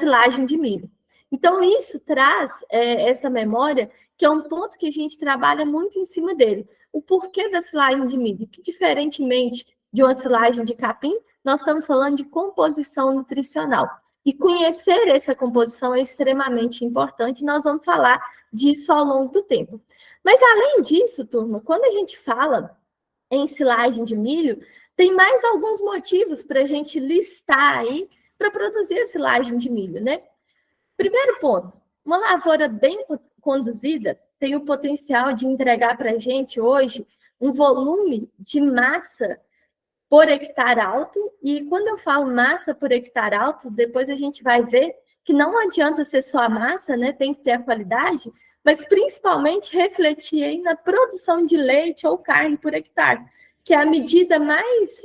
silagem de milho. Então, isso traz essa memória, que é um ponto que a gente trabalha muito em cima dele. O porquê da silagem de milho, que diferentemente de uma silagem de capim, nós estamos falando de composição nutricional. E conhecer essa composição é extremamente importante, nós vamos falar disso ao longo do tempo. Mas, além disso, turma, quando a gente fala em silagem de milho, tem mais alguns motivos para a gente listar aí para produzir a silagem de milho, né? Primeiro ponto, uma lavoura bem conduzida tem o potencial de entregar para a gente hoje um volume de massa por hectare alto, e quando eu falo massa por hectare alto, depois a gente vai ver que não adianta ser só a massa, né? Tem que ter a qualidade, mas principalmente refletir aí na produção de leite ou carne por hectare, que é a medida mais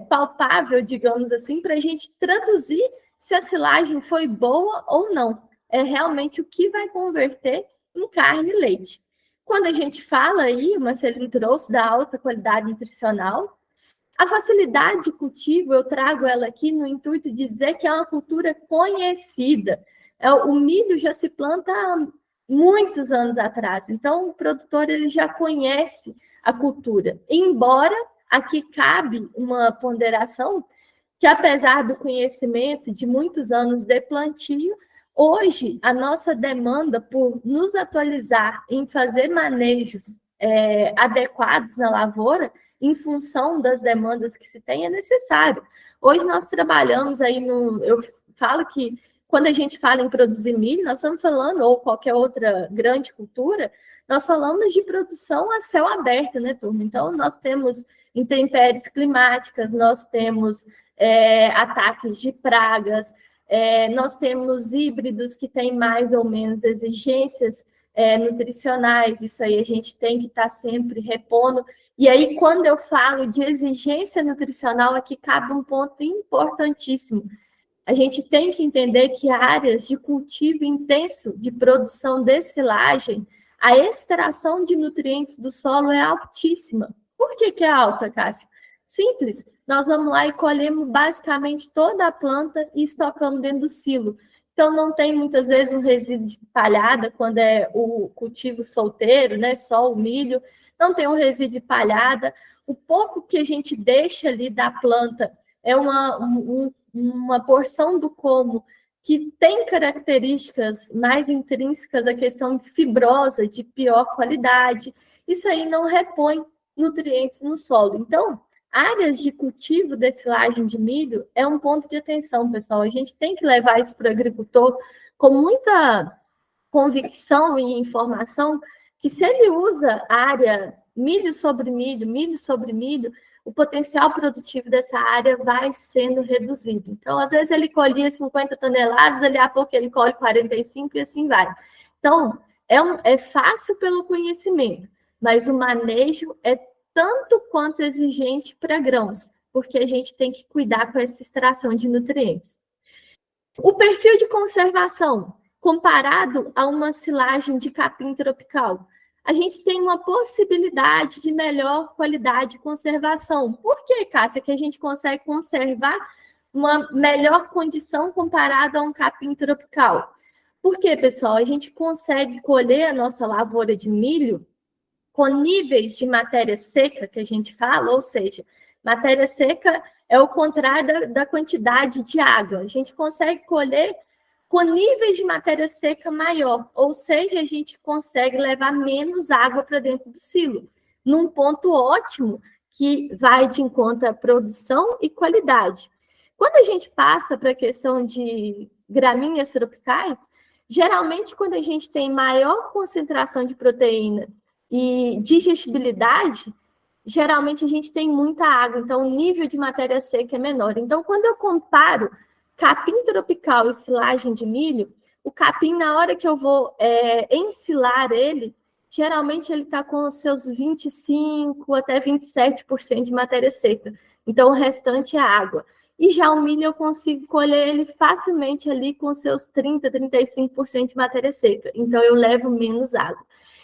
palpável, digamos assim, para a gente traduzir se a silagem foi boa ou não. É realmente o que vai converter em carne e leite. Quando a gente fala aí, o Marcelino trouxe da alta qualidade nutricional, a facilidade de cultivo, eu trago ela aqui no intuito de dizer que é uma cultura conhecida. O milho já se planta há muitos anos atrás, então o produtor ele já conhece a cultura. Embora aqui cabe uma ponderação que, apesar do conhecimento de muitos anos de plantio, hoje a nossa demanda por nos atualizar em fazer manejos adequados na lavoura, em função das demandas que se tem, é necessário. Hoje nós trabalhamos aí eu falo que quando a gente fala em produzir milho, nós estamos falando, ou qualquer outra grande cultura, nós falamos de produção a céu aberto, né, turma? Então, nós temos intempéries climáticas, nós temos ataques de pragas, nós temos híbridos que têm mais ou menos exigências nutricionais, isso aí a gente tem que estar sempre repondo. E aí, quando eu falo de exigência nutricional, aqui cabe um ponto importantíssimo. A gente tem que entender que áreas de cultivo intenso de produção de silagem, a extração de nutrientes do solo é altíssima. Por que é alta, Cássia? Simples. Nós vamos lá e colhemos basicamente toda a planta e estocamos dentro do silo. Então, não tem muitas vezes um resíduo de palhada, quando é o cultivo solteiro, né? Só o milho. Não tem um resíduo de palhada. O pouco que a gente deixa ali da planta é uma porção do como que tem características mais intrínsecas à questão fibrosa, de pior qualidade. Isso aí não repõe nutrientes no solo. Então, áreas de cultivo de silagem de milho é um ponto de atenção, pessoal. A gente tem que levar isso para o agricultor com muita convicção e informação, que se ele usa área milho sobre milho, o potencial produtivo dessa área vai sendo reduzido. Então, às vezes, ele colhia 50 toneladas, ali a pouco ele colhe 45 e assim vai. Então, é fácil pelo conhecimento, mas o manejo é tanto quanto exigente para grãos, porque a gente tem que cuidar com essa extração de nutrientes. O perfil de conservação, comparado a uma silagem de capim tropical, a gente tem uma possibilidade de melhor qualidade de conservação. Por que, Cássia, que a gente consegue conservar uma melhor condição comparada a um capim tropical? Porque, pessoal, a gente consegue colher a nossa lavoura de milho com níveis de matéria seca, que a gente fala, ou seja, matéria seca é o contrário da quantidade de água. A gente consegue colher com níveis de matéria seca maior, ou seja, a gente consegue levar menos água para dentro do silo, num ponto ótimo que vai de encontro à produção e qualidade. Quando a gente passa para a questão de gramíneas tropicais, geralmente quando a gente tem maior concentração de proteína e digestibilidade, geralmente a gente tem muita água, então o nível de matéria seca é menor. Então, quando eu comparo capim tropical e silagem de milho, o capim, na hora que eu vou ensilar ele, geralmente ele está com os seus 25% até 27% de matéria seca. Então, o restante é água. E já o milho eu consigo colher ele facilmente ali com seus 30%, 35% de matéria seca. Então, eu levo menos água.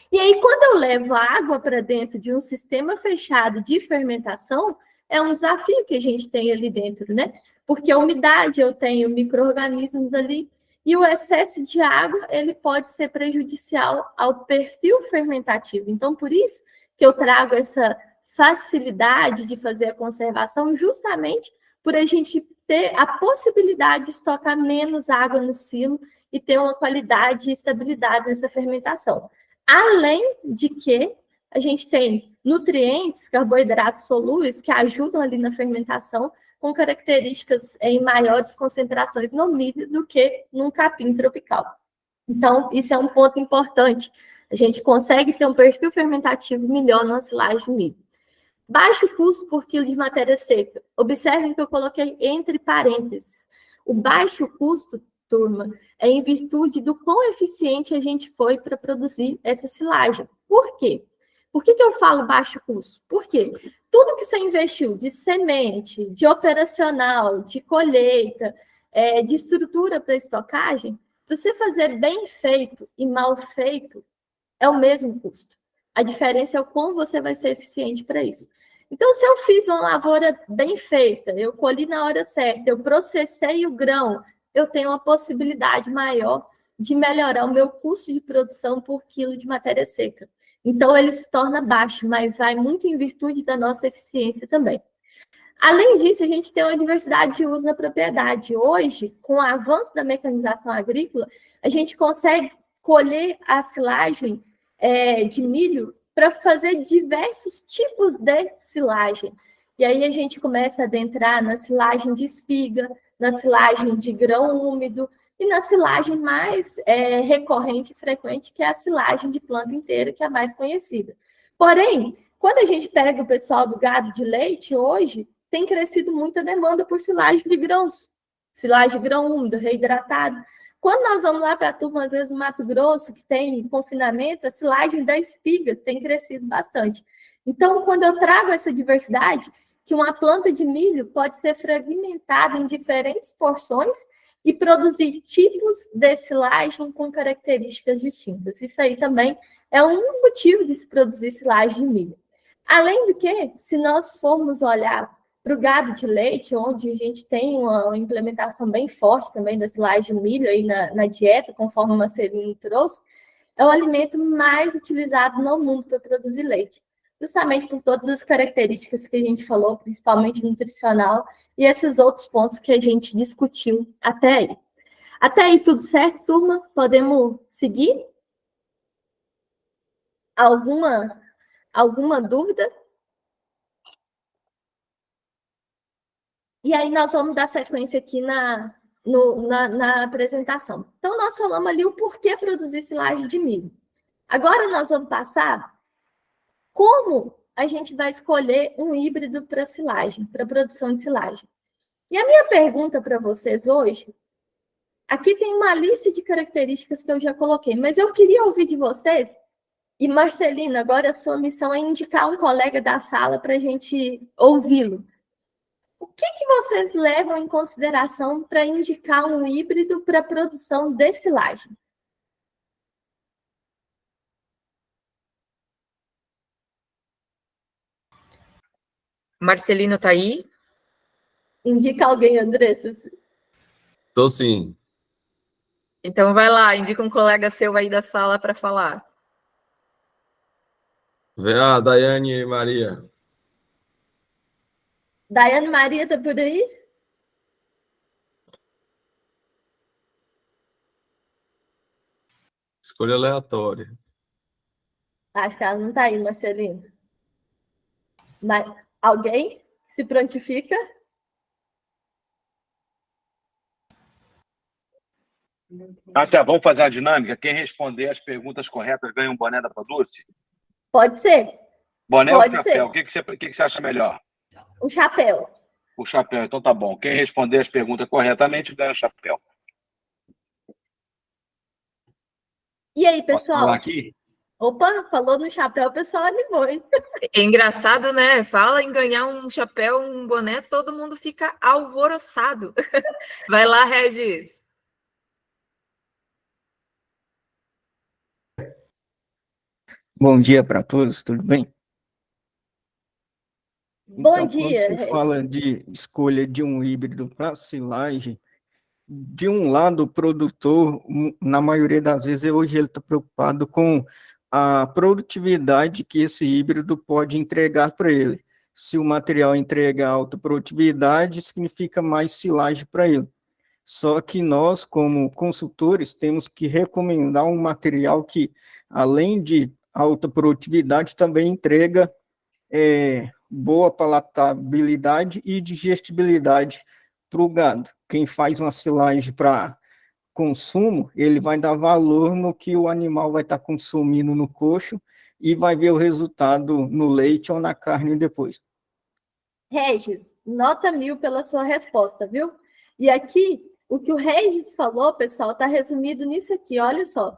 E aí, quando eu levo a água para dentro de um sistema fechado de fermentação, é um desafio que a gente tem ali dentro, né? porque a umidade, eu tenho micro-organismos ali, e o excesso de água, ele pode ser prejudicial ao perfil fermentativo. Então, por isso que eu trago essa facilidade de fazer a conservação, justamente por a gente ter a possibilidade de estocar menos água no silo e ter uma qualidade e estabilidade nessa fermentação. Além de que a gente tem nutrientes, carboidratos solúveis, que ajudam ali na fermentação, com características em maiores concentrações no milho do que num capim tropical. Então, isso é um ponto importante. A gente consegue ter um perfil fermentativo melhor na silagem de milho. Baixo custo por quilo de matéria seca. Observem que eu coloquei entre parênteses. O baixo custo, turma, é em virtude do quão eficiente a gente foi para produzir essa silagem. Por quê? Por que eu falo baixo custo? Porque tudo que você investiu de semente, de operacional, de colheita, de estrutura para estocagem, para você fazer bem feito e mal feito, é o mesmo custo. A diferença é o quão você vai ser eficiente para isso. Então, se eu fiz uma lavoura bem feita, eu colhi na hora certa, eu processei o grão, eu tenho uma possibilidade maior de melhorar o meu custo de produção por quilo de matéria seca. Então, ele se torna baixo, mas vai muito em virtude da nossa eficiência também. Além disso, a gente tem uma diversidade de uso na propriedade. Hoje, com o avanço da mecanização agrícola, a gente consegue colher a silagem de milho para fazer diversos tipos de silagem. E aí a gente começa a adentrar na silagem de espiga, na silagem de grão úmido e na silagem mais recorrente e frequente, que é a silagem de planta inteira, que é a mais conhecida. Porém, quando a gente pega o pessoal do gado de leite, hoje, tem crescido muita demanda por silagem de grãos, silagem de grão úmido, reidratado. Quando nós vamos lá para a turma, às vezes no Mato Grosso, que tem confinamento, a silagem da espiga tem crescido bastante. Então, quando eu trago essa diversidade, que uma planta de milho pode ser fragmentada em diferentes porções e produzir tipos de silagem com características distintas. Isso aí também é um motivo de se produzir silagem de milho. Além do que, se nós formos olhar para o gado de leite, onde a gente tem uma implementação bem forte também da silagem de milho aí na dieta, conforme o Marcelino trouxe, é o alimento mais utilizado no mundo para produzir leite, justamente por todas as características que a gente falou, principalmente nutricional, e esses outros pontos que a gente discutiu até aí. Até aí tudo certo, turma? Podemos seguir? Alguma dúvida? E aí nós vamos dar sequência aqui na apresentação. Então, nós falamos ali o porquê produzir silagem de milho. Agora nós vamos passar como a gente vai escolher um híbrido para silagem, para produção de silagem. E a minha pergunta para vocês hoje, aqui tem uma lista de características que eu já coloquei, mas eu queria ouvir de vocês, e Marcelino, agora a sua missão é indicar um colega da sala para a gente ouvi-lo. O que vocês levam em consideração para indicar um híbrido para a produção de silagem? Marcelino tá aí? Indica alguém, Andressa? Tô sim. Então vai lá, indica um colega seu aí da sala para falar. Vem a Daiane e Maria. Daiane Maria tá por aí? Escolha aleatória. Acho que ela não está aí, Marcelino. Mas alguém se prontifica? Vamos fazer a dinâmica? Quem responder as perguntas corretas ganha um boné da Produce? Pode ser. Boné Pode ou chapéu? ser. O que você acha melhor? O chapéu. O chapéu, então tá bom. Quem responder as perguntas corretamente ganha o chapéu. E aí, Posso pessoal? falar aqui? Opa, falou no chapéu, o pessoal animou, hein? É engraçado, né? Fala em ganhar um chapéu, um boné, todo mundo fica alvoroçado. Vai lá, Regis. Bom dia para todos, tudo bem? Bom Então, dia, quando se fala de escolha de um híbrido para silagem, de um lado, o produtor, na maioria das vezes, hoje ele está preocupado com a produtividade que esse híbrido pode entregar para ele. Se o material entrega alta produtividade, significa mais silagem para ele. Só que nós, como consultores, temos que recomendar um material que, além de alta produtividade, também entrega boa palatabilidade e digestibilidade para o gado. Quem faz uma silagem para consumo, ele vai dar valor no que o animal vai estar consumindo no coxo e vai ver o resultado no leite ou na carne depois. Regis, nota 1000 pela sua resposta, viu? E aqui, o que o Regis falou, pessoal, está resumido nisso aqui, olha só.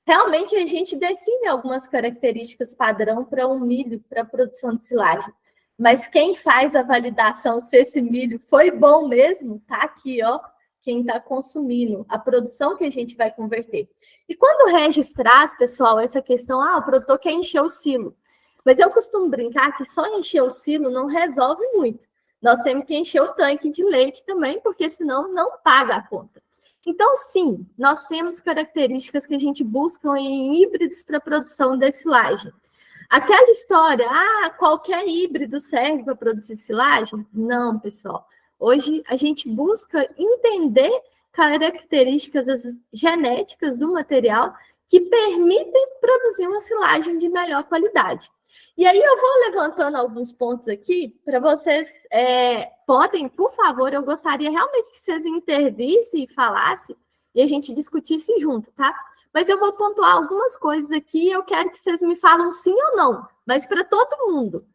Realmente, a gente define algumas características padrão para um milho, para a produção de silagem. Mas quem faz a validação se esse milho foi bom mesmo, tá aqui, ó, quem está consumindo, a produção que a gente vai converter. E quando o Regis traz, pessoal, essa questão, o produtor quer encher o silo. Mas eu costumo brincar que só encher o silo não resolve muito. Nós temos que encher o tanque de leite também, porque senão não paga a conta. Então, sim, nós temos características que a gente busca em híbridos para a produção de silagem. Aquela história, qualquer híbrido serve para produzir silagem? Não, pessoal. Hoje a gente busca entender características genéticas do material que permitem produzir uma silagem de melhor qualidade. E aí eu vou levantando alguns pontos aqui para vocês podem, por favor, eu gostaria realmente que vocês intervissem e falassem e a gente discutisse junto, tá? Mas eu vou pontuar algumas coisas aqui e eu quero que vocês me falam sim ou não, mas para todo mundo.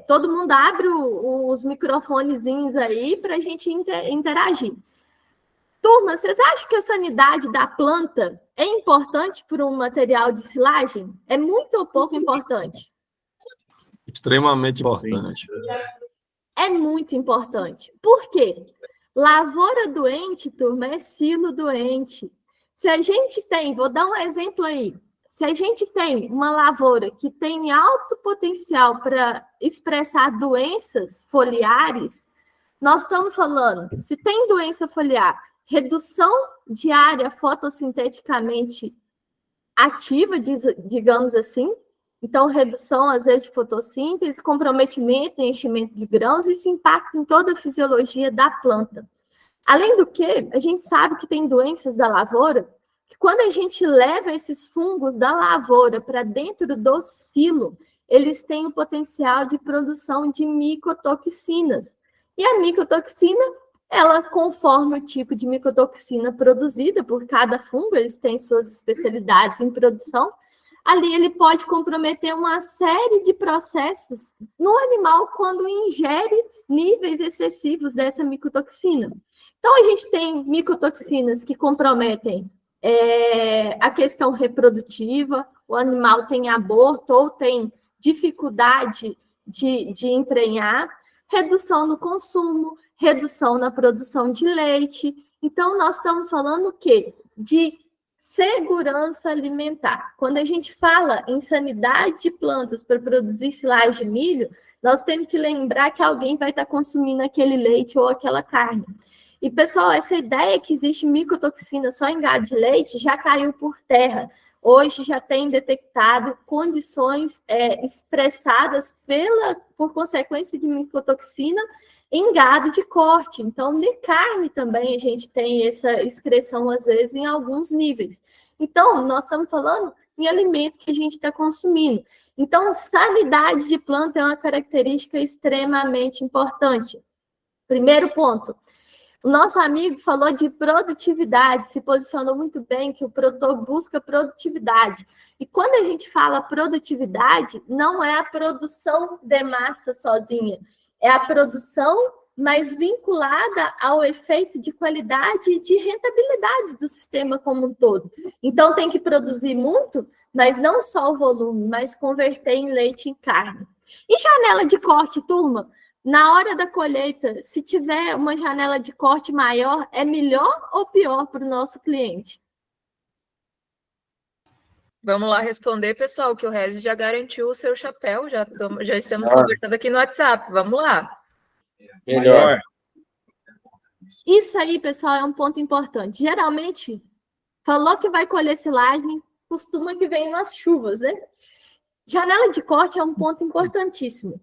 Todo mundo abre os microfonezinhos aí para a gente interagir. Turma, vocês acham que a sanidade da planta é importante para um material de silagem? É muito ou pouco importante? Extremamente importante. É muito importante. Por quê? Lavoura doente, turma, é silo doente. Se a gente tem, vou dar um exemplo aí, se a gente tem uma lavoura que tem alto potencial para expressar doenças foliares, nós estamos falando, se tem doença foliar, redução de área fotossinteticamente ativa, digamos assim, então redução, às vezes, de fotossíntese, comprometimento e enchimento de grãos, isso impacta em toda a fisiologia da planta. Além do que, a gente sabe que tem doenças da lavoura, que quando a gente leva esses fungos da lavoura para dentro do silo, eles têm o potencial de produção de micotoxinas. E a micotoxina, ela, conforme o tipo de micotoxina produzida por cada fungo, eles têm suas especialidades em produção, ali ele pode comprometer uma série de processos no animal quando ingere níveis excessivos dessa micotoxina. Então, a gente tem micotoxinas que comprometem a questão reprodutiva, o animal tem aborto ou tem dificuldade de emprenhar, redução no consumo, redução na produção de leite. Então, nós estamos falando o quê? De segurança alimentar. Quando a gente fala em sanidade de plantas para produzir silagem de milho, nós temos que lembrar que alguém vai estar consumindo aquele leite ou aquela carne. E, pessoal, essa ideia que existe micotoxina só em gado de leite já caiu por terra. Hoje já tem detectado condições expressadas por consequência de micotoxina em gado de corte. Então, de carne também a gente tem essa excreção, às vezes, em alguns níveis. Então, nós estamos falando em alimento que a gente está consumindo. Então, sanidade de planta é uma característica extremamente importante. Primeiro ponto. O nosso amigo falou de produtividade, se posicionou muito bem, que o produtor busca produtividade. E quando a gente fala produtividade, não é a produção de massa sozinha, é a produção mais vinculada ao efeito de qualidade e de rentabilidade do sistema como um todo. Então, tem que produzir muito, mas não só o volume, mas converter em leite e em carne. E janela de corte, turma? Na hora da colheita, se tiver uma janela de corte maior, é melhor ou pior para o nosso cliente? Vamos lá responder, pessoal, que o Regis já garantiu o seu chapéu, já estamos conversando aqui no WhatsApp. Vamos lá. Melhor. Isso aí, pessoal, é um ponto importante. Geralmente, falou que vai colher silagem, costuma que vem umas chuvas, né? Janela de corte é um ponto importantíssimo.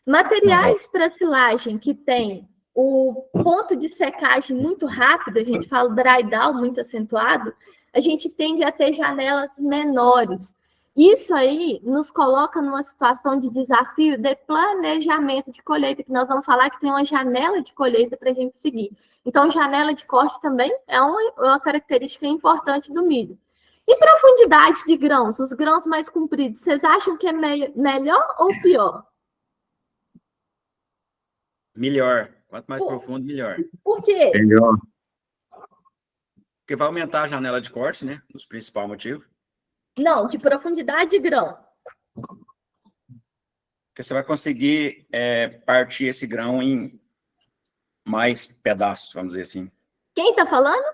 Materiais para silagem que tem o ponto de secagem muito rápido, a gente fala dry down muito acentuado, a gente tende a ter janelas menores. Isso aí nos coloca numa situação de desafio de planejamento de colheita, que nós vamos falar que tem uma janela de colheita para a gente seguir. Então, janela de corte também é uma característica importante do milho. E profundidade de grãos, os grãos mais compridos, vocês acham que é melhor ou pior? Melhor. Quanto mais profundo, melhor. Por quê? Melhor. Porque vai aumentar a janela de corte, né? Os principais motivos. Não, de profundidade de grão. Porque você vai conseguir partir esse grão em mais pedaços, vamos dizer assim. Quem está falando?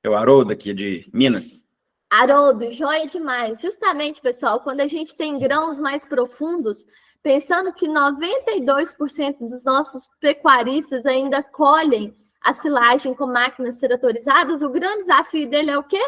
É o Haroldo aqui de Minas. Haroldo, joia demais. Justamente, pessoal, quando a gente tem grãos mais profundos, pensando que 92% dos nossos pecuaristas ainda colhem a silagem com máquinas tratorizadas, o grande desafio dele é o quê?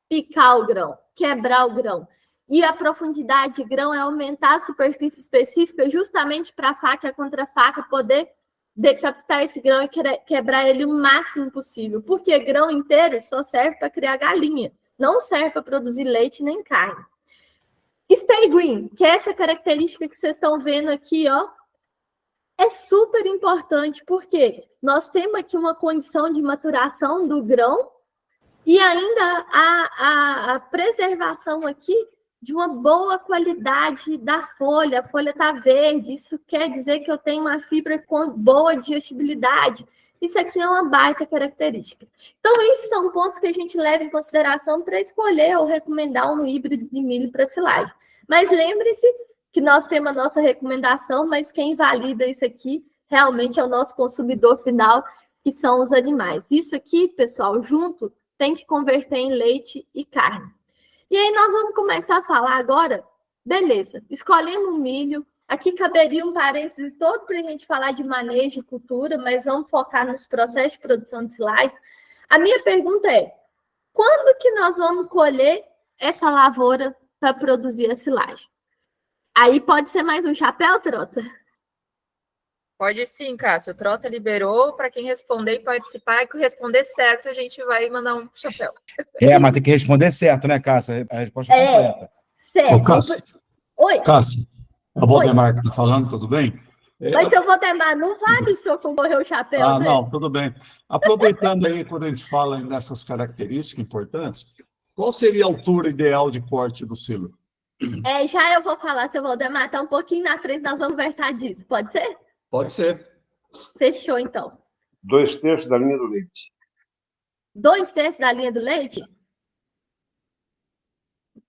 Picar o grão, quebrar o grão. E a profundidade de grão é aumentar a superfície específica justamente para a faca contra a faca poder decapitar esse grão e quebrar ele o máximo possível. Porque grão inteiro só serve para criar galinha, não serve para produzir leite nem carne. Stay green, que é essa característica que vocês estão vendo aqui, ó, é super importante, porque nós temos aqui uma condição de maturação do grão e ainda a preservação aqui de uma boa qualidade da folha. A folha está verde, isso quer dizer que eu tenho uma fibra com boa digestibilidade. Isso aqui é uma baita característica. Então, esses são pontos que a gente leva em consideração para escolher ou recomendar um híbrido de milho para silagem. Mas lembre-se que nós temos a nossa recomendação, mas quem valida isso aqui realmente é o nosso consumidor final, que são os animais. Isso aqui, pessoal, junto, tem que converter em leite e carne. E aí nós vamos começar a falar agora, beleza, escolhemos um milho, aqui caberia um parênteses todo para a gente falar de manejo e cultura, mas vamos focar nos processos de produção de silagem. A minha pergunta é, quando que nós vamos colher essa lavoura para produzir a silagem? Aí pode ser mais um chapéu, Trota? Pode sim, Cássio. O Trota liberou para quem responder e participar, e que responder certo, a gente vai mandar um chapéu. Mas tem que responder certo, né, Cássio? A resposta é completa. Certo. Ô, Cássio. Oi. Cássio, é o Valdemar que está falando, tudo bem? Mas se eu vou temar, não vale o senhor concorrer o chapéu, né? Não, tudo bem. Aproveitando aí, quando a gente fala nessas características importantes, qual seria a altura ideal de corte do silo? Já eu vou falar, seu Valdemar, tá um pouquinho na frente, nós vamos conversar disso, pode ser? Pode ser. Fechou, então. 2/3 da linha do leite. 2/3 da linha do leite? Sim.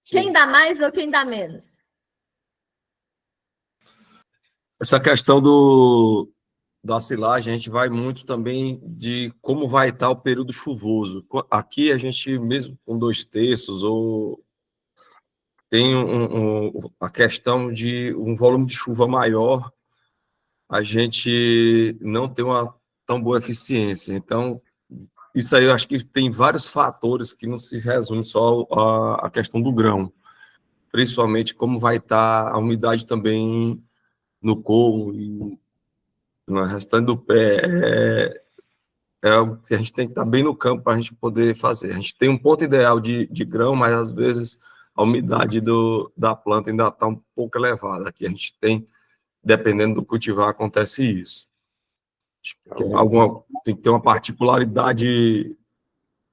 Quem dá mais ou quem dá menos? Essa questão da silagem, a gente vai muito também de como vai estar o período chuvoso. Aqui a gente, mesmo com 2/3, ou tem a questão de um volume de chuva maior, a gente não tem uma tão boa eficiência. Então, isso aí eu acho que tem vários fatores que não se resume só a questão do grão, principalmente como vai estar a umidade também no couro e no restante do pé. É o que a gente tem que estar bem no campo para a gente poder fazer. A gente tem um ponto ideal de grão, mas às vezes a umidade da planta ainda está um pouco elevada. Aqui a gente tem, dependendo do cultivar, acontece isso. Tem que ter uma particularidade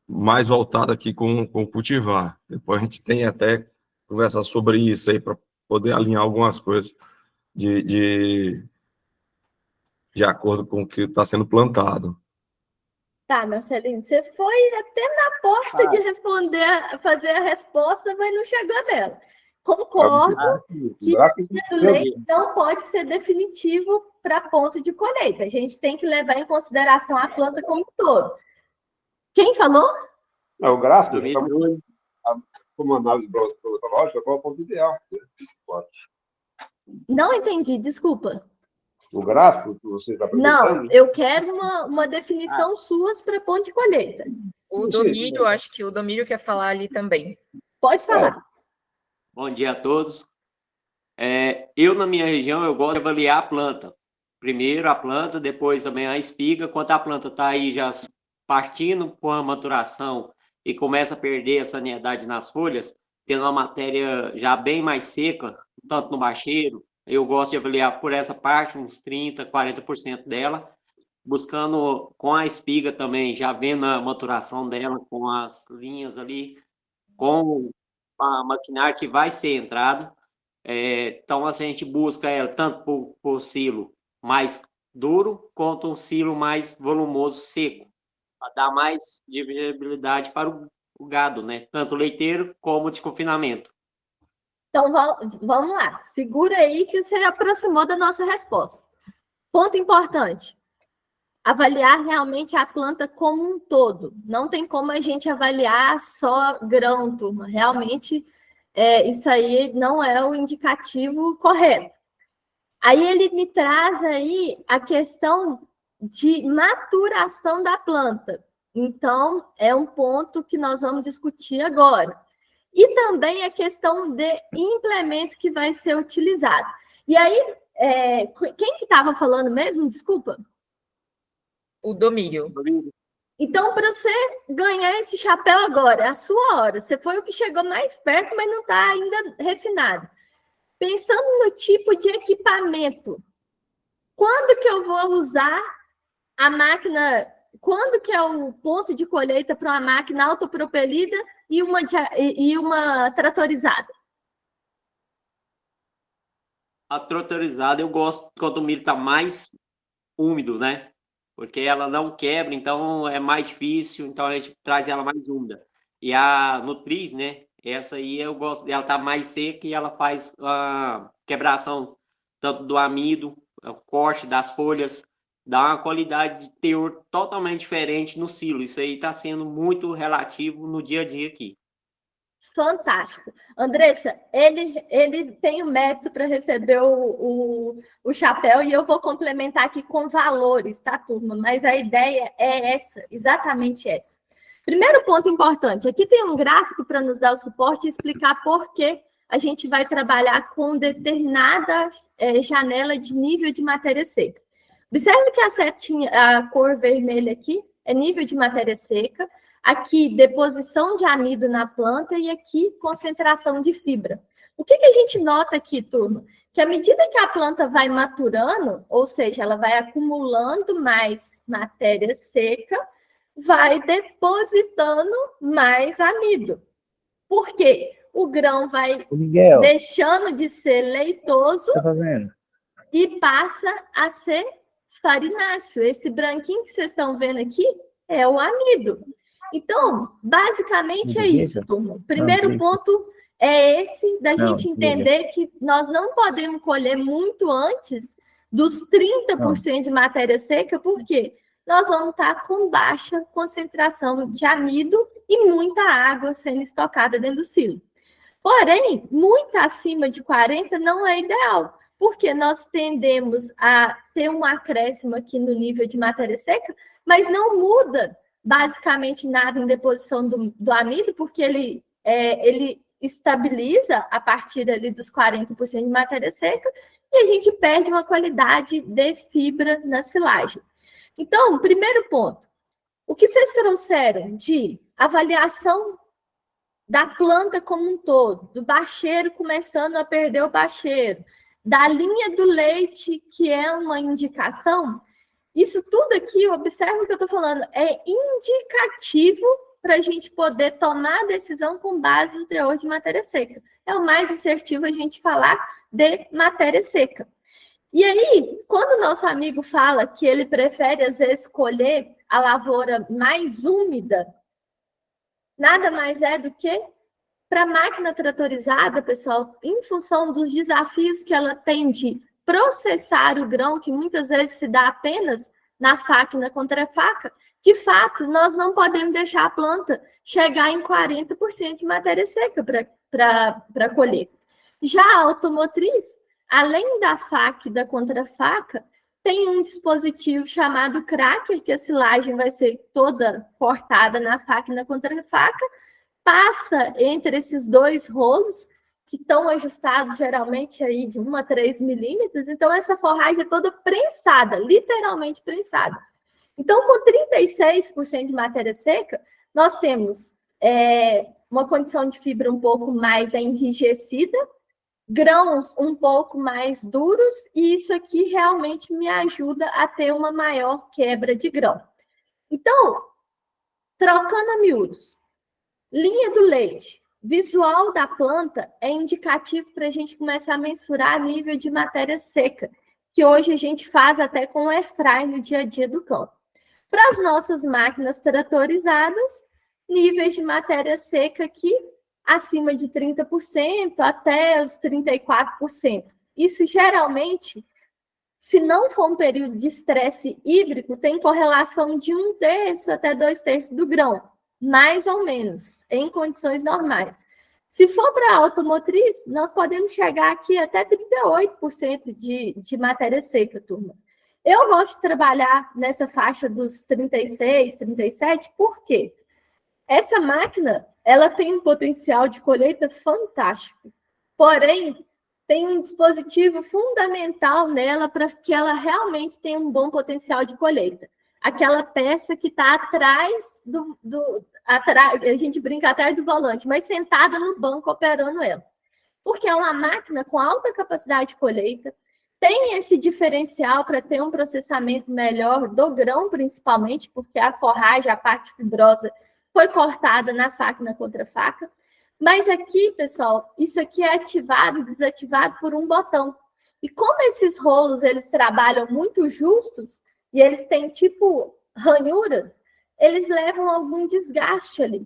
mais voltada aqui com o cultivar. Depois a gente tem até conversar sobre isso aí para poder alinhar algumas coisas de acordo com o que está sendo plantado. Tá, Marcelino, você foi até na porta de responder, fazer a resposta, mas não chegou nela. Concordo que o leite não pode ser definitivo para ponto de colheita. A gente tem que levar em consideração a planta como um todo. Quem falou? O gráfico, como análise bromatológica, qual é o ponto ideal? Não entendi, desculpa. O gráfico que você está apresentando? Não, eu quero uma definição suas para ponto de colheita. O Domílio, acho que o Domílio quer falar ali também. Pode falar. Bom dia a todos. Eu, na minha região, eu gosto de avaliar a planta. Primeiro a planta, depois também a espiga. Quando a planta está aí já partindo com a maturação e começa a perder a saneidade nas folhas, tendo uma matéria já bem mais seca, tanto no bacheiro, eu gosto de avaliar por essa parte, uns 30%, 40% dela, buscando com a espiga também, já vendo a maturação dela, com as linhas ali, com a maquinária que vai ser entrado. Então, a gente busca ela tanto por silo mais duro, quanto um silo mais volumoso, seco, para dar mais divigibilidade para o gado, né? Tanto leiteiro como de confinamento. Então, vamos lá. Segura aí que você aproximou da nossa resposta. Ponto importante. Avaliar realmente a planta como um todo. Não tem como a gente avaliar só grão, turma. Realmente, isso aí não é o indicativo correto. Aí ele me traz aí a questão de maturação da planta. Então, é um ponto que nós vamos discutir agora. E também a questão de implemento que vai ser utilizado. E aí, quem que estava falando mesmo? Desculpa. O Domílio. Então, para você ganhar esse chapéu agora, é a sua hora. Você foi o que chegou mais perto, mas não está ainda refinado. Pensando no tipo de equipamento, quando que eu vou usar a máquina, quando que é o ponto de colheita para uma máquina autopropelida e uma tratorizada? A tratorizada eu gosto quando o milho está mais úmido, né? Porque ela não quebra, então é mais difícil, então a gente traz ela mais úmida. E a Nutriz, né? Essa aí eu gosto dela, tá mais seca e ela faz a quebração tanto do amido, o corte das folhas, dá uma qualidade de teor totalmente diferente no silo. Isso aí está sendo muito relativo no dia a dia aqui. Fantástico. Andressa, ele tem o mérito para receber o chapéu e eu vou complementar aqui com valores, tá, turma? Mas a ideia é essa, exatamente essa. Primeiro ponto importante, aqui tem um gráfico para nos dar o suporte e explicar por que a gente vai trabalhar com determinada janela de nível de matéria seca. Observe que a cor vermelha aqui é nível de matéria seca, aqui deposição de amido na planta e aqui concentração de fibra. O que a gente nota aqui, turma? Que à medida que a planta vai maturando, ou seja, ela vai acumulando mais matéria seca, vai depositando mais amido. Por quê? O grão vai deixando de ser leitoso e passa a ser farináceo. Esse branquinho que vocês estão vendo aqui é o amido. Então, basicamente é isso, turma. O primeiro ponto é esse, da gente entender que nós não podemos colher muito antes dos 30% de matéria seca, porque nós vamos estar com baixa concentração de amido e muita água sendo estocada dentro do silo. Porém, muito acima de 40 não é ideal, porque nós tendemos a ter um acréscimo aqui no nível de matéria seca, mas não muda basicamente nada em deposição do amido, porque ele estabiliza a partir ali dos 40% de matéria seca e a gente perde uma qualidade de fibra na silagem. Então, primeiro ponto, o que vocês trouxeram de avaliação da planta como um todo, do bacheiro começando a perder o bacheiro, da linha do leite, que é uma indicação, isso tudo aqui, observa o que eu estou falando, é indicativo para a gente poder tomar a decisão com base no teor de matéria seca. É o mais assertivo a gente falar de matéria seca. E aí, quando o nosso amigo fala que ele prefere, às vezes, colher a lavoura mais úmida, nada mais é do que para a máquina tratorizada, pessoal, em função dos desafios que ela tem de processar o grão, que muitas vezes se dá apenas na faca e na contrafaca, De fato, nós não podemos deixar a planta chegar em 40% de matéria seca para colher. Já a automotriz, além da faca e da contrafaca, tem um dispositivo chamado cracker, que a silagem vai ser toda cortada na faca e na contrafaca, passa entre esses dois rolos, que estão ajustados geralmente aí de 1 a 3 milímetros, então essa forragem é toda prensada, literalmente prensada. Então, com 36% de matéria seca, nós temos uma condição de fibra um pouco mais enrijecida, grãos um pouco mais duros, e isso aqui realmente me ajuda a ter uma maior quebra de grão. Então, trocando a miúdos, linha do leite, visual da planta é indicativo para a gente começar a mensurar nível de matéria seca, que hoje a gente faz até com o airfry no dia a dia do campo. Para as nossas máquinas tratorizadas, níveis de matéria seca aqui acima de 30% até os 34%. Isso geralmente, se não for um período de estresse hídrico, tem correlação de 1/3 até 2/3 do grão, mais ou menos, em condições normais. Se for para a automotriz, nós podemos chegar aqui até 38% de matéria seca, turma. Eu gosto de trabalhar nessa faixa dos 36, 37, por quê? Essa máquina, ela tem um potencial de colheita fantástico, porém, tem um dispositivo fundamental nela para que ela realmente tenha um bom potencial de colheita. Aquela peça que está atrás a gente brinca atrás do volante, mas sentada no banco operando ela. Porque é uma máquina com alta capacidade de colheita, tem esse diferencial para ter um processamento melhor do grão, principalmente, porque a forragem, a parte fibrosa, foi cortada na faca e na contrafaca. Mas aqui, pessoal, isso aqui é ativado e desativado por um botão. E como esses rolos, eles trabalham muito justos, e eles têm tipo ranhuras, eles levam algum desgaste ali.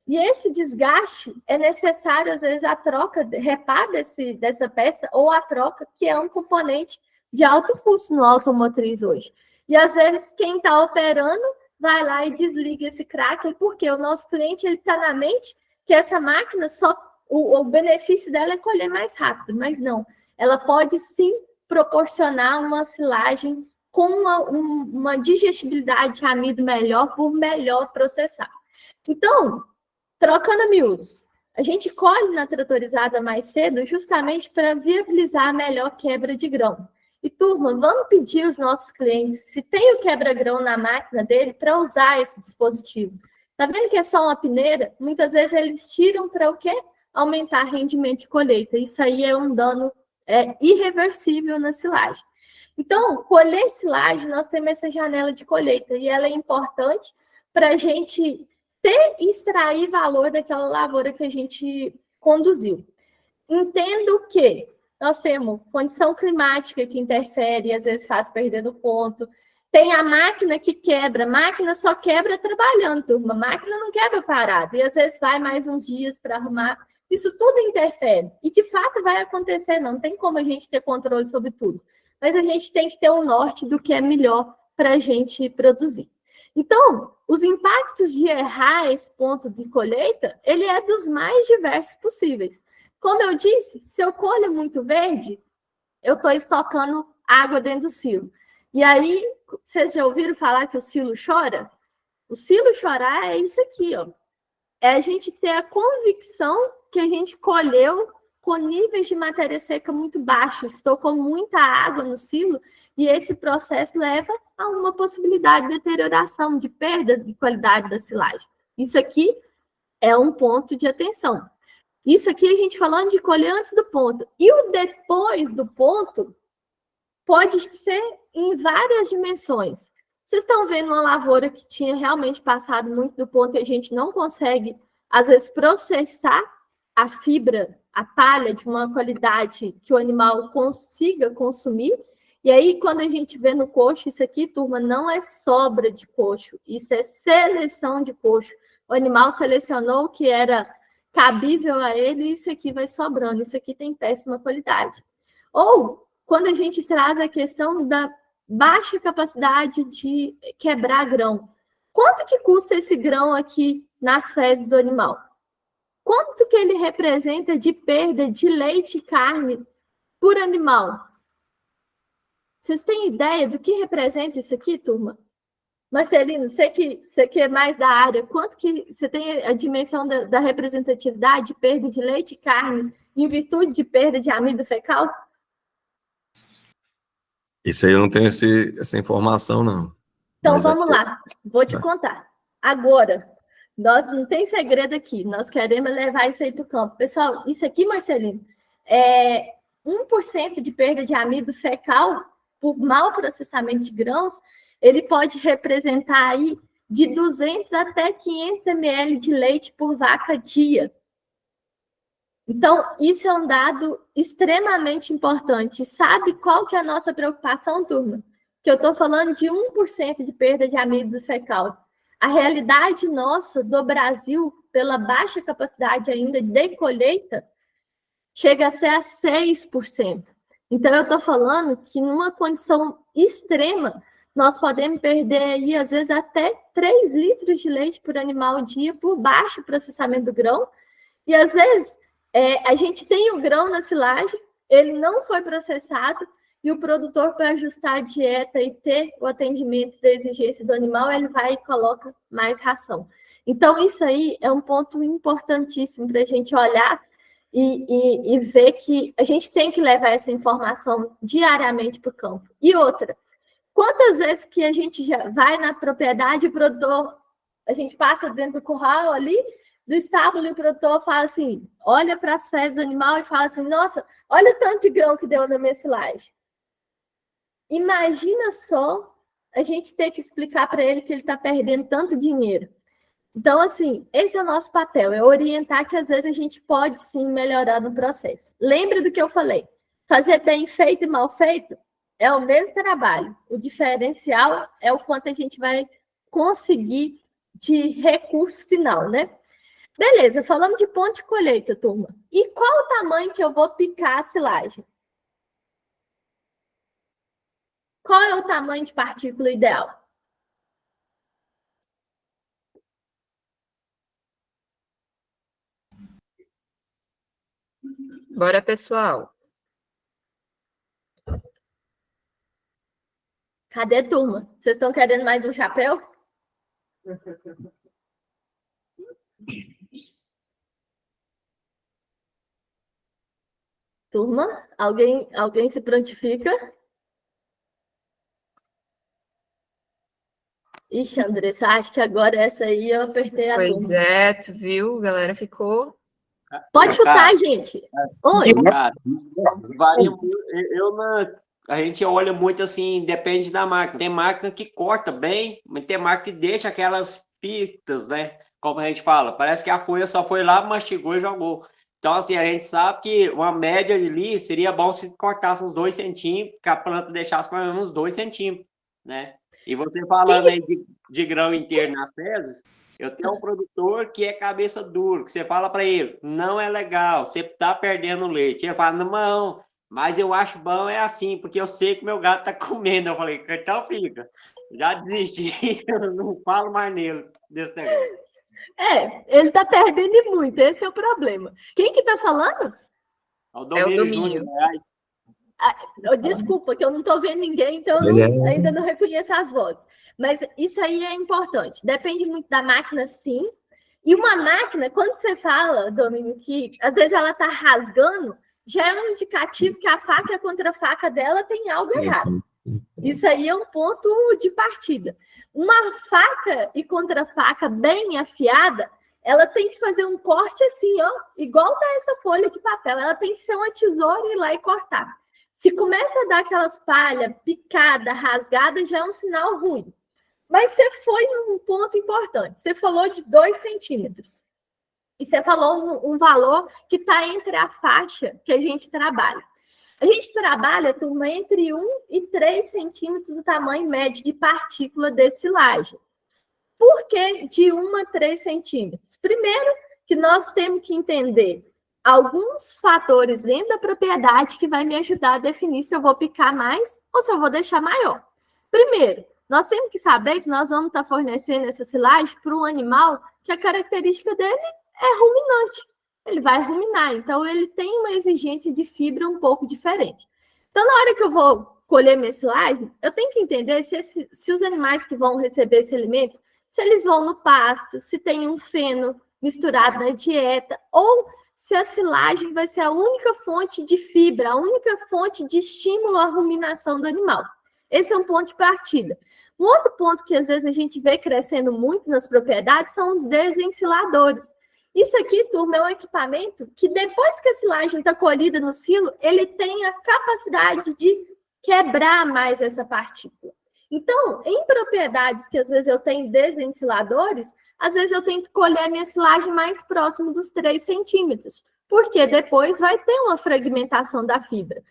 E esse desgaste é necessário, às vezes, a troca, reparo dessa peça, ou a troca, que é um componente de alto custo no automotriz hoje. E, às vezes, quem está operando vai lá e desliga esse cracker, porque o nosso cliente está na mente que essa máquina, o benefício dela é colher mais rápido, mas não. Ela pode, sim, proporcionar uma silagem com uma digestibilidade de amido melhor, por melhor processar. Então, trocando a miúdos, a gente colhe na tratorizada mais cedo justamente para viabilizar a melhor quebra de grão. E, turma, vamos pedir aos nossos clientes, se tem o quebra-grão na máquina dele, para usar esse dispositivo. Tá vendo que é só uma peneira? Muitas vezes eles tiram para o quê? Aumentar rendimento de colheita. Isso aí é um dano irreversível na silagem. Então, colher silagem, nós temos essa janela de colheita, e ela é importante para a gente extrair valor daquela lavoura que a gente conduziu. Entendo que nós temos condição climática que interfere e às vezes faz perder do ponto. Tem a máquina que quebra. A máquina só quebra trabalhando, turma. A máquina não quebra parada. E às vezes vai mais uns dias para arrumar. Isso tudo interfere. E de fato vai acontecer. Não tem como a gente ter controle sobre tudo. Mas a gente tem que ter o norte do que é melhor para a gente produzir. Então, os impactos de errar esse ponto de colheita, ele é dos mais diversos possíveis. Como eu disse, se eu colho muito verde, eu estou estocando água dentro do silo. E aí, vocês já ouviram falar que o silo chora? O silo chorar é isso aqui, ó. É a gente ter a convicção que a gente colheu com níveis de matéria seca muito baixos, estocou muita água no silo, e esse processo leva a uma possibilidade de deterioração, de perda de qualidade da silagem. Isso aqui é um ponto de atenção. Isso aqui a gente falando de colher antes do ponto. E o depois do ponto pode ser em várias dimensões. Vocês estão vendo uma lavoura que tinha realmente passado muito do ponto e a gente não consegue, às vezes, processar a fibra, a palha de uma qualidade que o animal consiga consumir. E aí, quando a gente vê no coxo, isso aqui, turma, não é sobra de coxo, isso é seleção de coxo. O animal selecionou o que era cabível a ele, e isso aqui vai sobrando, isso aqui tem péssima qualidade. Ou, quando a gente traz a questão da baixa capacidade de quebrar grão. Quanto que custa esse grão aqui nas fezes do animal? Quanto que ele representa de perda de leite e carne por animal? Vocês têm ideia do que representa isso aqui, turma? Marcelino, você que é mais da área, quanto que você tem a dimensão da representatividade de perda de leite e carne em virtude de perda de amido fecal? Isso aí eu não tenho essa informação, não. Então, Mas vamos aqui- lá, vou te contar. Agora, nós não tem segredo aqui, nós queremos levar isso aí para o campo. Pessoal, isso aqui, Marcelino, é 1% de perda de amido fecal por mau processamento de grãos, ele pode representar aí de 200 até 500 ml de leite por vaca dia. Então, isso é um dado extremamente importante. Sabe qual que é a nossa preocupação, turma? Que eu estou falando de 1% de perda de amido fecal. A realidade nossa do Brasil, pela baixa capacidade ainda de colheita, chega a ser a 6%. Então, eu estou falando que numa condição extrema, nós podemos perder aí, às vezes, até 3 litros de leite por animal dia por baixo processamento do grão. E, às vezes, a gente tem o grão na silagem, ele não foi processado, e o produtor, para ajustar a dieta e ter o atendimento da exigência do animal, ele vai e coloca mais ração. Então, isso aí é um ponto importantíssimo para a gente olhar e ver que a gente tem que levar essa informação diariamente para o campo. E outra, quantas vezes que a gente já vai na propriedade, o produtor, a gente passa dentro do curral ali, do estábulo, e o produtor fala assim, olha para as fezes do animal e fala assim, nossa, olha o tanto de grão que deu na minha silagem. Imagina só a gente ter que explicar para ele que ele está perdendo tanto dinheiro. Então, assim, esse é o nosso papel, é orientar que às vezes a gente pode sim melhorar no processo. Lembre do que eu falei, fazer bem feito e mal feito é o mesmo trabalho. O diferencial é o quanto a gente vai conseguir de recurso final, né? Beleza, falamos de ponto de colheita, turma. E qual o tamanho que eu vou picar a silagem? Qual é o tamanho de partícula ideal? Bora, pessoal. Cadê, turma? Vocês estão querendo mais um chapéu? Turma, alguém se prontifica? Ixi, Andressa, acho que agora essa aí eu apertei a Pois turma. é, tu viu? A galera ficou... Pode chutar, gente. Oi. Cara, varia muito. A gente olha muito assim, depende da máquina. Tem máquina que corta bem, mas tem máquina que deixa aquelas fitas, né? Como a gente fala, parece que a folha só foi lá, mastigou e jogou. Então, assim, a gente sabe que uma média ali seria bom se cortasse uns 2 centímetros, que a planta deixasse pelo menos uns 2 centímetros, né? E você falando aí de grão inteiro nas fezes, eu tenho um produtor que é cabeça dura, que você fala para ele, não é legal, você tá perdendo leite. Ele fala, não, mas eu acho bom é assim, porque eu sei que meu gato tá comendo. Eu falei, então fica. Já desisti, eu não falo mais nele desse negócio. Ele tá perdendo muito, esse é o problema. Quem que tá falando? É o Domínio Júnior. Desculpa, que eu não tô vendo ninguém, então eu ainda não reconheço as vozes. Mas isso aí é importante. Depende muito da máquina, sim. E uma máquina, quando você fala, Domínio, que às vezes ela tá rasgando, já é um indicativo que a faca e a contrafaca dela tem algo errado. Isso aí é um ponto de partida. Uma faca e contrafaca bem afiada, ela tem que fazer um corte assim, ó, igual tá essa folha de papel. Ela tem que ser uma tesoura e ir lá e cortar. Se começa a dar aquelas palhas picada, rasgada, já é um sinal ruim. Mas você foi num ponto importante. Você falou de 2 centímetros. E você falou um valor que está entre a faixa que a gente trabalha. A gente trabalha, turma, entre 1 e 3 centímetros o tamanho médio de partícula de silagem. Por que de 1 a 3 centímetros? Primeiro, que nós temos que entender alguns fatores dentro da propriedade que vai me ajudar a definir se eu vou picar mais ou se eu vou deixar maior. Primeiro, nós temos que saber que nós vamos estar fornecendo essa silagem para um animal que a característica dele é ruminante. Ele vai ruminar, então ele tem uma exigência de fibra um pouco diferente. Então, na hora que eu vou colher minha silagem, eu tenho que entender se os animais que vão receber esse alimento, se eles vão no pasto, se tem um feno misturado na dieta, ou se a silagem vai ser a única fonte de fibra, a única fonte de estímulo à ruminação do animal. Esse é um ponto de partida. Um outro ponto que às vezes a gente vê crescendo muito nas propriedades são os desensiladores. Isso aqui, turma, é um equipamento que depois que a silagem está colhida no silo, ele tem a capacidade de quebrar mais essa partícula. Então, em propriedades que às vezes eu tenho desensiladores, às vezes eu tenho que colher a minha silagem mais próximo dos 3 centímetros, porque depois vai ter uma fragmentação da fibra.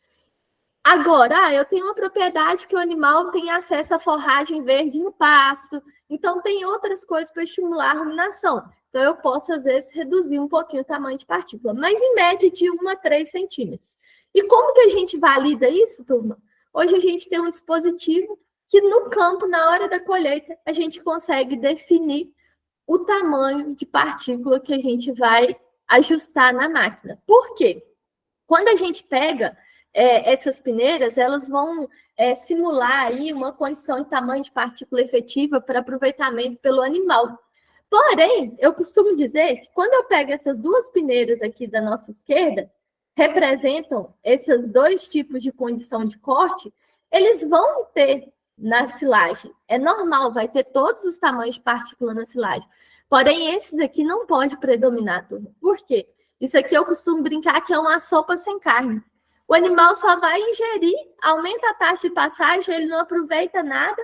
Agora, eu tenho uma propriedade que o animal tem acesso à forragem verde no pasto, então tem outras coisas para estimular a ruminação. Então, eu posso, às vezes, reduzir um pouquinho o tamanho de partícula, mas em média de 1 a 3 centímetros. E como que a gente valida isso, turma? Hoje a gente tem um dispositivo que no campo, na hora da colheita, a gente consegue definir o tamanho de partícula que a gente vai ajustar na máquina. Por quê? Quando a gente pega essas peneiras, elas vão simular aí uma condição de tamanho de partícula efetiva para aproveitamento pelo animal. Porém, eu costumo dizer que quando eu pego essas 2 peneiras aqui da nossa esquerda, representam esses 2 tipos de condição de corte, eles vão ter na silagem. É normal, vai ter todos os tamanhos de partícula na silagem. Porém, esses aqui não pode predominar, turma. Por quê? Isso aqui eu costumo brincar que é uma sopa sem carne. O animal só vai ingerir, aumenta a taxa de passagem, ele não aproveita nada,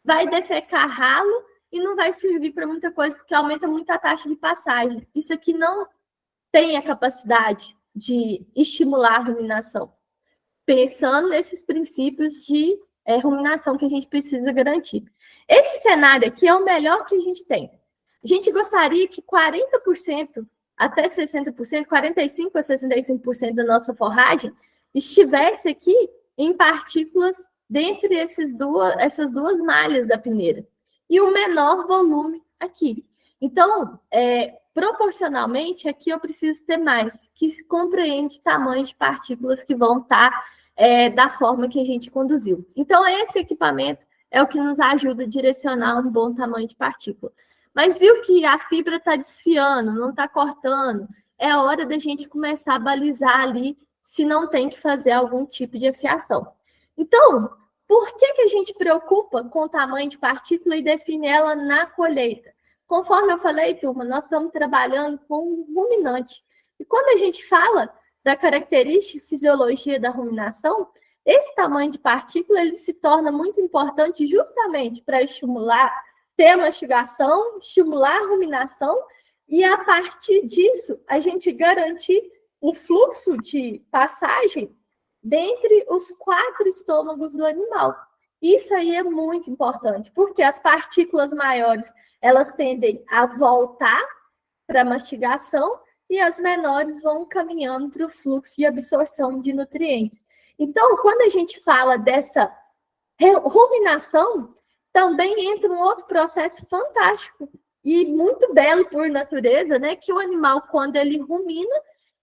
vai defecar ralo e não vai servir para muita coisa, porque aumenta muito a taxa de passagem. Isso aqui não tem a capacidade de estimular a ruminação. Pensando nesses princípios de ruminação que a gente precisa garantir. Esse cenário aqui é o melhor que a gente tem. A gente gostaria que 40% até 60%, 45% a 65% da nossa forragem estivesse aqui em partículas dentre essas duas malhas da peneira. E o menor volume aqui. Então, proporcionalmente, aqui eu preciso ter mais, que se compreende tamanho de partículas que vão estar da forma que a gente conduziu. Então, esse equipamento é o que nos ajuda a direcionar um bom tamanho de partícula. Mas viu que a fibra está desfiando, não está cortando, é hora da gente começar a balizar ali se não tem que fazer algum tipo de afiação. Então, por que a gente preocupa com o tamanho de partícula e define ela na colheita? Conforme eu falei, turma, nós estamos trabalhando com um ruminante. E quando a gente fala da característica e fisiologia da ruminação, esse tamanho de partícula ele se torna muito importante justamente para estimular, ter a mastigação, estimular a ruminação e, a partir disso, a gente garantir o fluxo de passagem dentre os 4 estômagos do animal. Isso aí é muito importante, porque as partículas maiores, elas tendem a voltar para a mastigação e as menores vão caminhando para o fluxo de absorção de nutrientes. Então, quando a gente fala dessa ruminação, também entra um outro processo fantástico e muito belo por natureza, né? Que o animal, quando ele rumina,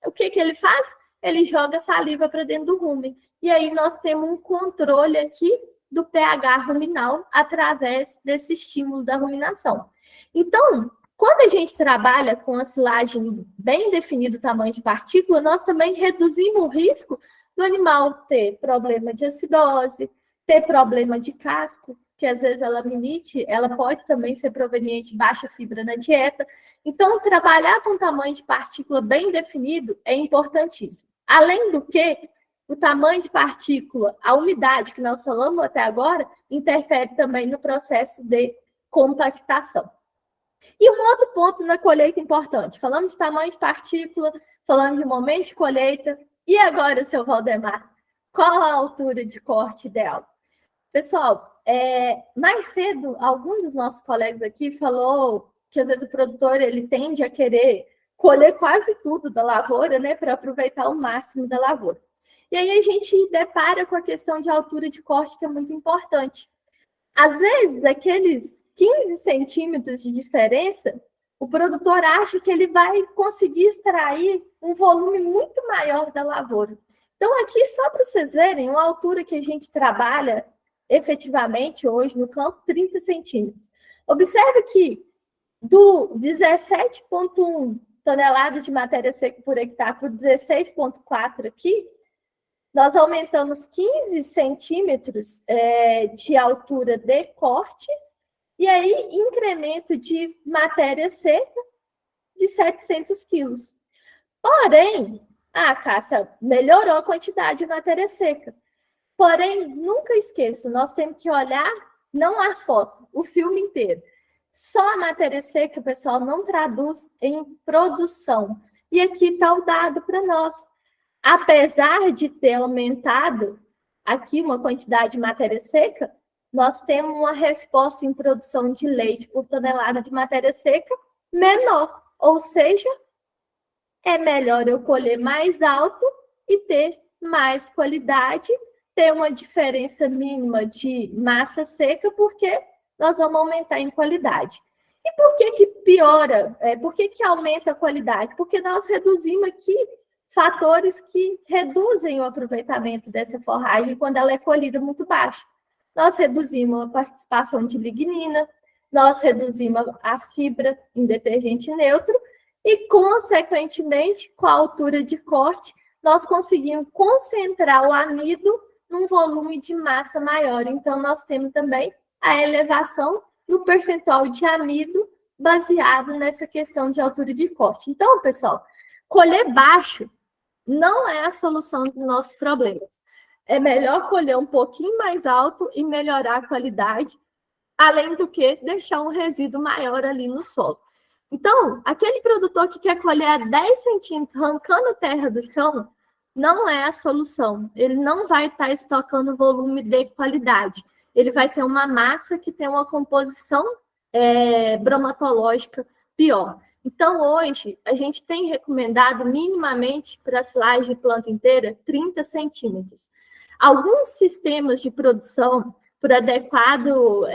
o que ele faz? Ele joga saliva para dentro do rumen. E aí nós temos um controle aqui do pH ruminal através desse estímulo da ruminação. Então, quando a gente trabalha com a silagem bem definido o tamanho de partícula, nós também reduzimos o risco do animal ter problema de acidose, ter problema de casco, que às vezes a laminite, ela pode também ser proveniente de baixa fibra na dieta. Então, trabalhar com tamanho de partícula bem definido é importantíssimo. Além do que, o tamanho de partícula, a umidade que nós falamos até agora, interfere também no processo de compactação. E um outro ponto na colheita importante. Falamos de tamanho de partícula, falamos de momento de colheita. E agora, seu Valdemar, qual a altura de corte ideal? Pessoal, mais cedo, algum dos nossos colegas aqui falou que às vezes o produtor ele tende a querer colher quase tudo da lavoura, né, para aproveitar o máximo da lavoura. E aí a gente depara com a questão de altura de corte, que é muito importante. Às vezes, aqueles 15 centímetros de diferença, o produtor acha que ele vai conseguir extrair um volume muito maior da lavoura. Então, aqui, só para vocês verem, uma altura que a gente trabalha efetivamente hoje no campo, 30 centímetros. Observe que do 17,1 toneladas de matéria seca por hectare para 16,4 aqui, nós aumentamos 15 centímetros de altura de corte, e aí incremento de matéria seca de 700 quilos. Porém, Cássia, melhorou a quantidade de matéria seca. Porém, nunca esqueça, nós temos que olhar não a foto, o filme inteiro. Só a matéria seca, pessoal, não traduz em produção. E aqui está o dado para nós. Apesar de ter aumentado aqui uma quantidade de matéria seca, nós temos uma resposta em produção de leite por tonelada de matéria seca menor. Ou seja, é melhor eu colher mais alto e ter mais qualidade, ter uma diferença mínima de massa seca, porque nós vamos aumentar em qualidade. E por que piora? Por que aumenta a qualidade? Porque nós reduzimos aqui fatores que reduzem o aproveitamento dessa forragem quando ela é colhida muito baixo. Nós reduzimos a participação de lignina, nós reduzimos a fibra em detergente neutro e, consequentemente, com a altura de corte, nós conseguimos concentrar o amido num volume de massa maior. Então, nós temos também a elevação no percentual de amido baseado nessa questão de altura de corte. Então, pessoal, colher baixo não é a solução dos nossos problemas. É melhor colher um pouquinho mais alto e melhorar a qualidade, além do que deixar um resíduo maior ali no solo. Então, aquele produtor que quer colher a 10 centímetros, arrancando terra do chão, não é a solução. Ele não vai estar estocando volume de qualidade. Ele vai ter uma massa que tem uma composição bromatológica pior. Então, hoje, a gente tem recomendado minimamente para a silagem de planta inteira 30 centímetros. Alguns sistemas de produção, por adequado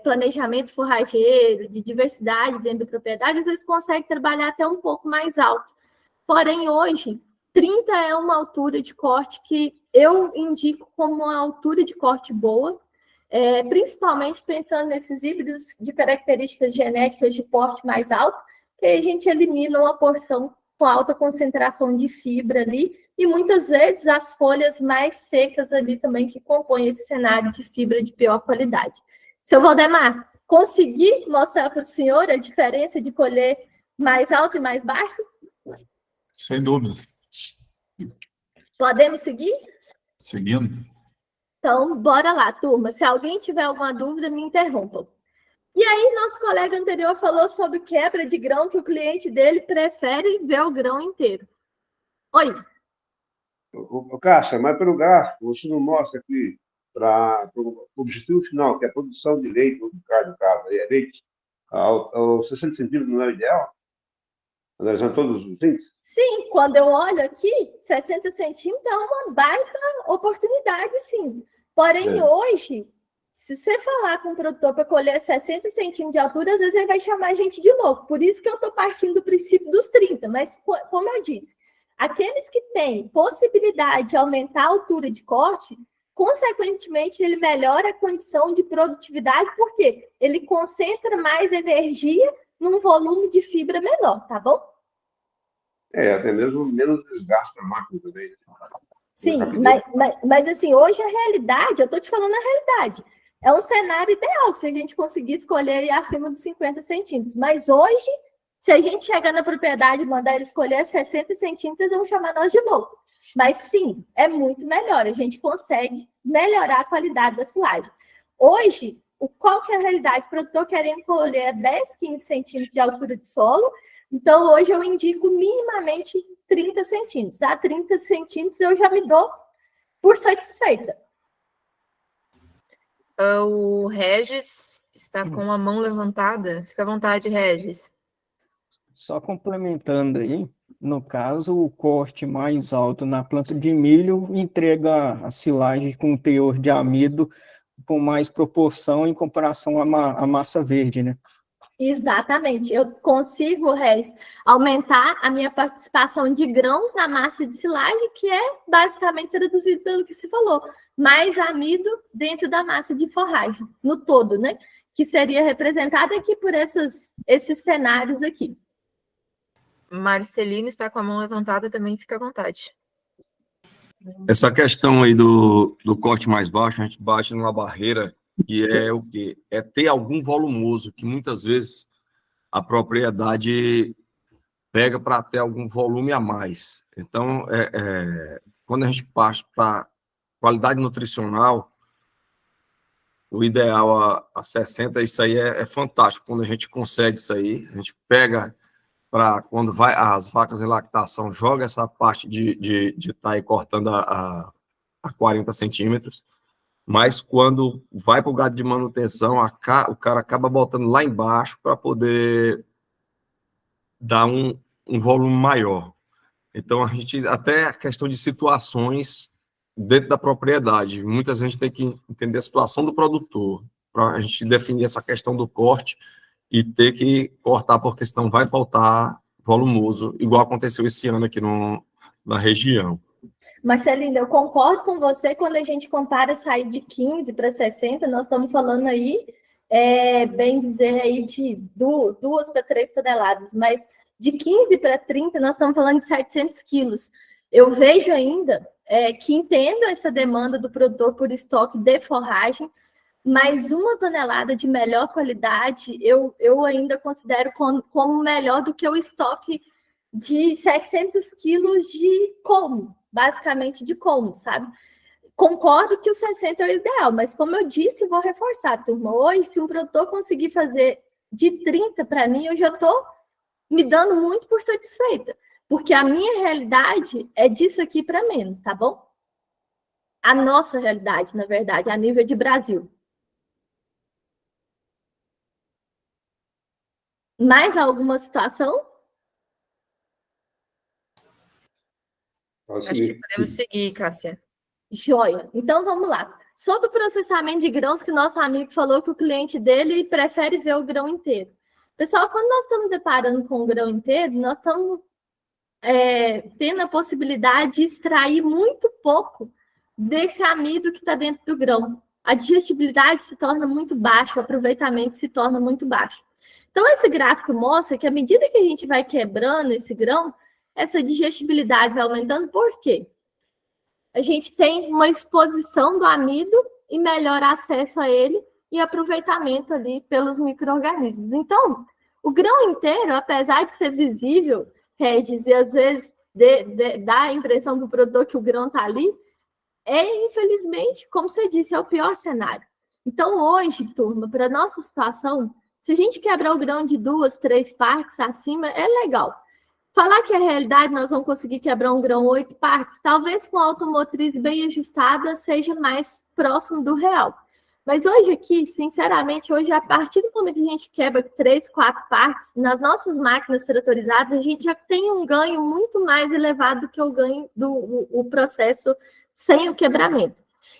planejamento forrageiro, de diversidade dentro da propriedade, às vezes conseguem trabalhar até um pouco mais alto. Porém, hoje, 30 é uma altura de corte que eu indico como uma altura de corte boa, principalmente pensando nesses híbridos de características genéticas de porte mais alto, que a gente elimina uma porção com alta concentração de fibra ali, e muitas vezes as folhas mais secas ali também que compõem esse cenário de fibra de pior qualidade. Seu Valdemar, consegui mostrar para o senhor a diferença de colher mais alto e mais baixo? Sem dúvida. Podemos seguir? Seguindo. Então, bora lá, turma. Se alguém tiver alguma dúvida, me interrompam. E aí, nosso colega anterior falou sobre quebra de grão, que o cliente dele prefere ver o grão inteiro. Oi. Cássia, mas pelo gráfico, você não mostra aqui para o objetivo final, que é a produção de leite, ou de carne, leite, aos 60 centímetros não é o ideal? Analisando todos os índices? Sim, quando eu olho aqui, 60 centímetros é uma baita oportunidade, sim. Porém, hoje, se você falar com o produtor para colher 60 centímetros de altura, às vezes ele vai chamar a gente de louco. Por isso que eu estou partindo do princípio dos 30. Mas, como eu disse, aqueles que têm possibilidade de aumentar a altura de corte, consequentemente, ele melhora a condição de produtividade, porque ele concentra mais energia num volume de fibra menor, tá bom? Até mesmo menos desgaste na máquina também. Sim, mas assim, hoje a realidade, eu estou te falando a realidade, é um cenário ideal se a gente conseguir escolher acima dos 50 centímetros. Mas hoje, se a gente chegar na propriedade e mandar ele escolher 60 centímetros, vão chamar nós de louco. Mas sim, é muito melhor, a gente consegue melhorar a qualidade da silagem. Hoje, qual que é a realidade? O produtor querendo colher 10, 15 centímetros de altura de solo, então hoje eu indico minimamente 30 centímetros. A 30 centímetros eu já me dou por satisfeita. O Regis está com a mão levantada. Fica à vontade, Regis. Só complementando aí, no caso, o corte mais alto na planta de milho entrega a silagem com teor de amido com mais proporção em comparação à massa verde, né? Exatamente. Eu consigo, Reis, aumentar a minha participação de grãos na massa de silagem, que é basicamente traduzido pelo que se falou, mais amido dentro da massa de forragem, no todo, né? Que seria representada aqui por esses cenários aqui. Marcelino está com a mão levantada, também fica à vontade. Essa questão aí do corte mais baixo, a gente bate numa barreira que é o quê? É ter algum volumoso, que muitas vezes a propriedade pega para ter algum volume a mais. Então, quando a gente passa para qualidade nutricional, o ideal a 60, isso aí é fantástico. Quando a gente consegue isso aí, a gente pega para quando vai as vacas em lactação, joga essa parte de estar aí cortando a 40 centímetros, mas quando vai para o gado de manutenção, o cara acaba botando lá embaixo para poder dar um volume maior. Então, a gente, até a questão de situações dentro da propriedade, muitas vezes a gente tem que entender a situação do produtor, para a gente definir essa questão do corte e ter que cortar, porque senão vai faltar volumoso, igual aconteceu esse ano aqui na região. Marcelino, eu concordo com você. Quando a gente compara sair de 15 para 60, nós estamos falando aí, bem dizer, aí de 2 para 3 toneladas, mas de 15 para 30, nós estamos falando de 700 quilos. Eu vejo ainda que entendo essa demanda do produtor por estoque de forragem, mas 1 tonelada de melhor qualidade, eu ainda considero como melhor do que o estoque de 700 quilos de colmo, basicamente de colmo, sabe? Concordo que o 60 é o ideal, mas como eu disse, vou reforçar, turma, hoje, se um produtor conseguir fazer de 30 para mim, eu já estou me dando muito por satisfeita, porque a minha realidade é disso aqui para menos, tá bom? A nossa realidade, na verdade, a nível de Brasil. Mais alguma situação? Acho que podemos seguir, Cássia. Joia. Então, vamos lá. Sobre o processamento de grãos, que nosso amigo falou que o cliente dele prefere ver o grão inteiro. Pessoal, quando nós estamos deparando com o grão inteiro, nós estamos tendo a possibilidade de extrair muito pouco desse amido que está dentro do grão. A digestibilidade se torna muito baixa, o aproveitamento se torna muito baixo. Então, esse gráfico mostra que à medida que a gente vai quebrando esse grão, essa digestibilidade vai aumentando. Por quê? A gente tem uma exposição do amido e melhor acesso a ele e aproveitamento ali pelos micro-organismos. Então, o grão inteiro, apesar de ser visível, Regis, e às vezes dá a impressão do produtor que o grão está ali, infelizmente, como você disse, é o pior cenário. Então, hoje, turma, para a nossa situação, se a gente quebrar o grão de 2, 3 partes acima, é legal. Falar que a realidade nós vamos conseguir quebrar um grão 8 partes, talvez com a automotriz bem ajustada seja mais próximo do real. Mas hoje aqui, sinceramente, hoje a partir do momento que a gente quebra 3, 4 partes, nas nossas máquinas tratorizadas, a gente já tem um ganho muito mais elevado do que o ganho do processo sem o quebramento.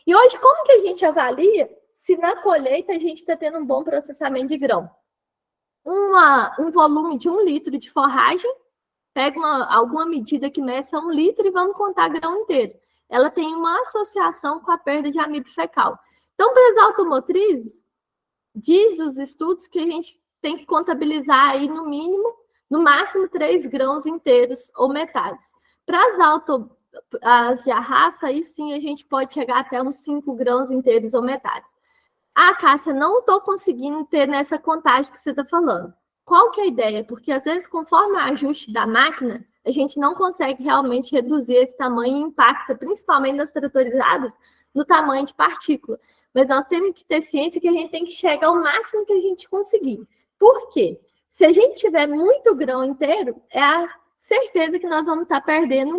E hoje, como que a gente avalia se na colheita a gente está tendo um bom processamento de grão? Um volume de 1 litro de forragem, pega alguma medida que meça 1 litro e vamos contar grão inteiro. Ela tem uma associação com a perda de amido fecal. Então, para as automotrizes, diz os estudos que a gente tem que contabilizar aí no mínimo, no máximo 3 grãos inteiros ou metades. Para as de arrasto, aí sim a gente pode chegar até uns 5 grãos inteiros ou metades. Ah, Cássia, não estou conseguindo ter nessa contagem que você está falando. Qual que é a ideia? Porque, às vezes, conforme o ajuste da máquina, a gente não consegue realmente reduzir esse tamanho e impacta, principalmente nas tratorizadas, no tamanho de partícula. Mas nós temos que ter ciência que a gente tem que chegar ao máximo que a gente conseguir. Por quê? Se a gente tiver muito grão inteiro, é a certeza que nós vamos estar perdendo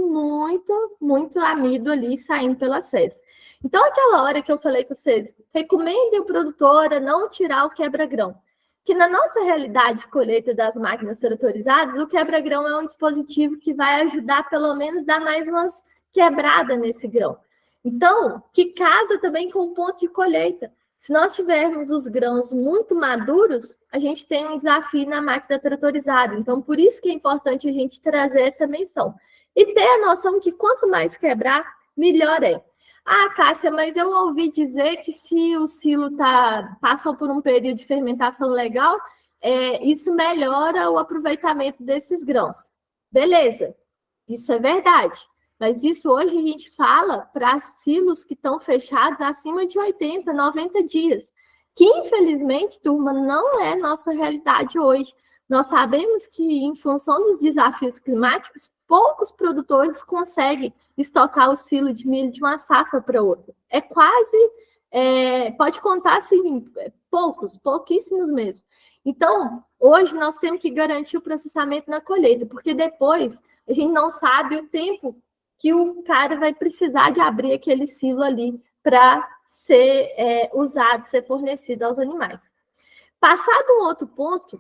muito amido ali saindo pelas fezes. Então, aquela hora que eu falei com vocês, recomendem o produtor a não tirar o quebra-grão. Que na nossa realidade de colheita das máquinas tratorizadas, o quebra-grão é um dispositivo que vai ajudar, pelo menos, a dar mais umas quebradas nesse grão. Então, que casa também com o ponto de colheita. Se nós tivermos os grãos muito maduros, a gente tem um desafio na máquina tratorizada. Então, por isso que é importante a gente trazer essa menção. E ter a noção que quanto mais quebrar, melhor é. Ah, Cássia, mas eu ouvi dizer que se o silo passou por um período de fermentação legal, isso melhora o aproveitamento desses grãos. Beleza, isso é verdade. Mas isso hoje a gente fala para silos que estão fechados acima de 80, 90 dias, que infelizmente, turma, não é nossa realidade hoje. Nós sabemos que, em função dos desafios climáticos, poucos produtores conseguem estocar o silo de milho de uma safra para outra. É quase, pode contar assim, pouquíssimos mesmo. Então, hoje nós temos que garantir o processamento na colheita, porque depois a gente não sabe o tempo que o cara vai precisar de abrir aquele silo ali para ser usado, ser fornecido aos animais. Passado um outro ponto,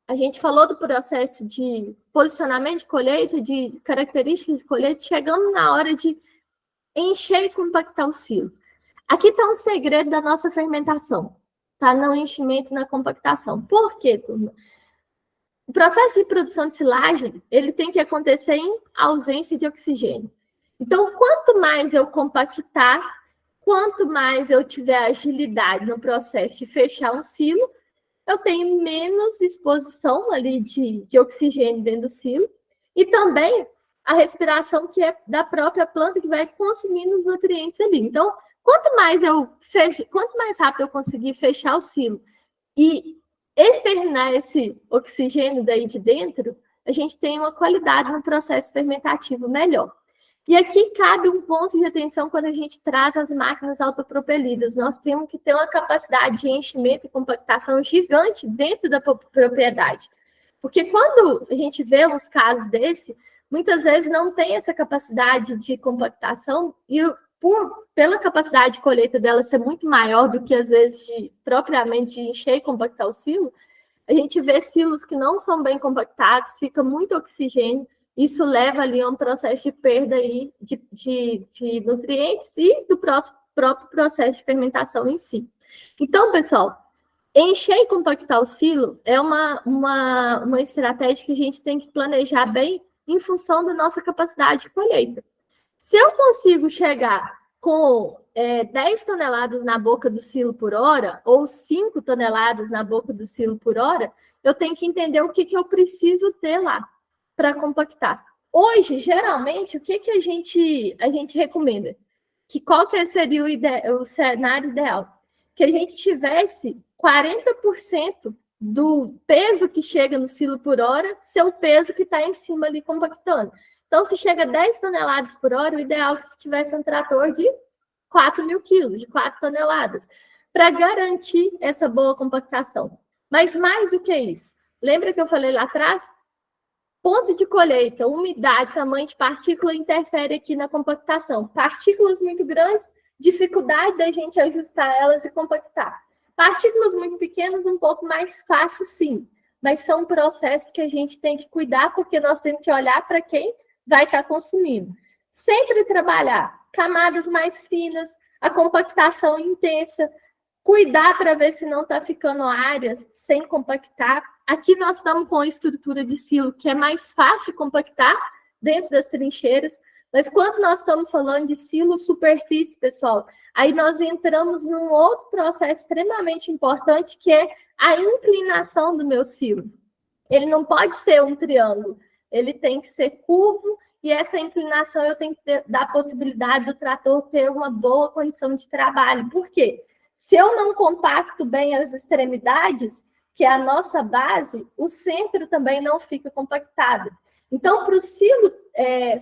a gente falou do processo de posicionamento de colheita, de características de colheita, chegando na hora de encher e compactar o silo. Aqui está um segredo da nossa fermentação, tá? No enchimento e na compactação. Por quê, turma? O processo de produção de silagem, ele tem que acontecer em ausência de oxigênio. Então, quanto mais eu compactar, quanto mais eu tiver agilidade no processo de fechar um silo, eu tenho menos exposição ali de oxigênio dentro do silo e também a respiração que é da própria planta que vai consumindo os nutrientes ali. Então, quanto mais rápido eu conseguir fechar o silo e exterminar esse oxigênio daí de dentro, a gente tem uma qualidade no processo fermentativo melhor. E aqui cabe um ponto de atenção quando a gente traz as máquinas autopropelidas. Nós temos que ter uma capacidade de enchimento e compactação gigante dentro da propriedade. Porque quando a gente vê uns casos desse, muitas vezes não tem essa capacidade de compactação e pela capacidade de colheita dela ser muito maior do que, às vezes, propriamente encher e compactar o silo, a gente vê silos que não são bem compactados, fica muito oxigênio, isso leva ali a um processo de perda aí de nutrientes e do próprio processo de fermentação em si. Então, pessoal, encher e compactar o silo é uma estratégia que a gente tem que planejar bem em função da nossa capacidade de colheita. Se eu consigo chegar com 10 toneladas na boca do silo por hora, ou 5 toneladas na boca do silo por hora, eu tenho que entender o que eu preciso ter lá para compactar. Hoje, geralmente, o que a gente recomenda? Qual que seria o cenário ideal? Que a gente tivesse 40% do peso que chega no silo por hora ser o peso que está em cima ali compactando. Então, se chega a 10 toneladas por hora, o ideal é que se tivesse um trator de 4.000 quilos, de 4 toneladas, para garantir essa boa compactação. Mas mais do que isso, lembra que eu falei lá atrás? Ponto de colheita, umidade, tamanho de partícula interfere aqui na compactação. Partículas muito grandes, dificuldade da gente ajustar elas e compactar. Partículas muito pequenas, um pouco mais fácil, sim. Mas são processos que a gente tem que cuidar, porque nós temos que olhar para quem vai estar consumindo. Sempre trabalhar camadas mais finas, a compactação intensa, cuidar para ver se não está ficando áreas sem compactar. Aqui nós estamos com a estrutura de silo, que é mais fácil de compactar dentro das trincheiras, mas quando nós estamos falando de silo superfície, pessoal, aí nós entramos num outro processo extremamente importante, que é a inclinação do meu silo. Ele não pode ser um triângulo, ele tem que ser curvo, e essa inclinação eu tenho que dar a possibilidade do trator ter uma boa condição de trabalho. Por quê? Se eu não compacto bem as extremidades, que é a nossa base, o centro também não fica compactado. Então, para o silo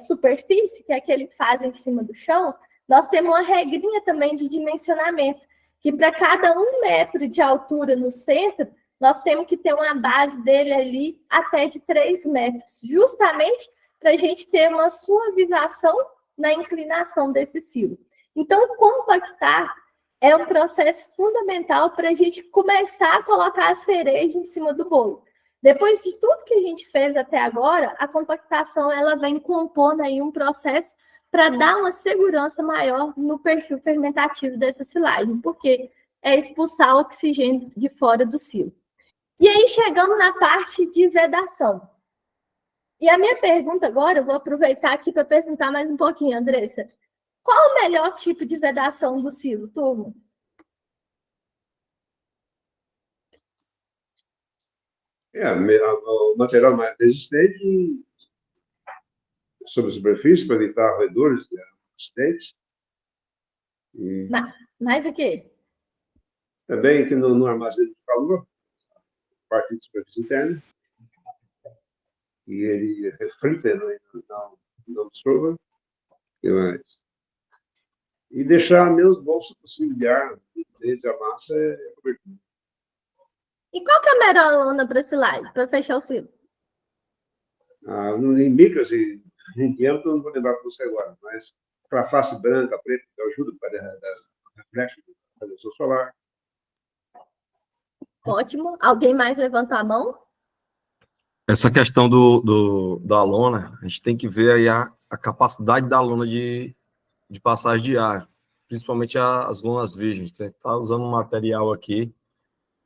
superfície, que é aquele que faz em cima do chão, nós temos uma regrinha também de dimensionamento, que para cada 1 metro de altura no centro, nós temos que ter uma base dele ali até de 3 metros, justamente para a gente ter uma suavização na inclinação desse silo. Então, compactar é um processo fundamental para a gente começar a colocar a cereja em cima do bolo. Depois de tudo que a gente fez até agora, a compactação ela vem compondo aí um processo para dar uma segurança maior no perfil fermentativo dessa silagem, porque é expulsar o oxigênio de fora do silo. E aí chegamos na parte de vedação. E a minha pergunta agora, eu vou aproveitar aqui para perguntar mais um pouquinho, Andressa. Qual o melhor tipo de vedação do silo, turma? O material mais resistente sobre a superfície para evitar roedores resistentes. E Mais o quê? também que no armazém de calor, parte de superfície interna, e ele reflita, não absorva. E deixar menos bolsa possível de ar desde a massa é cobertura. E qual que é a melhor lona para silagem, para fechar o silo? Em micras e em diâmetro, eu não vou lembrar para você agora, mas para a face branca, preta, que ajuda para dar reflexo da radiação solar. Ótimo. Alguém mais levantou a mão? Essa questão da lona, a gente tem que ver aí a capacidade da lona de passagem de ar, principalmente as lonas virgens. Você está usando um material aqui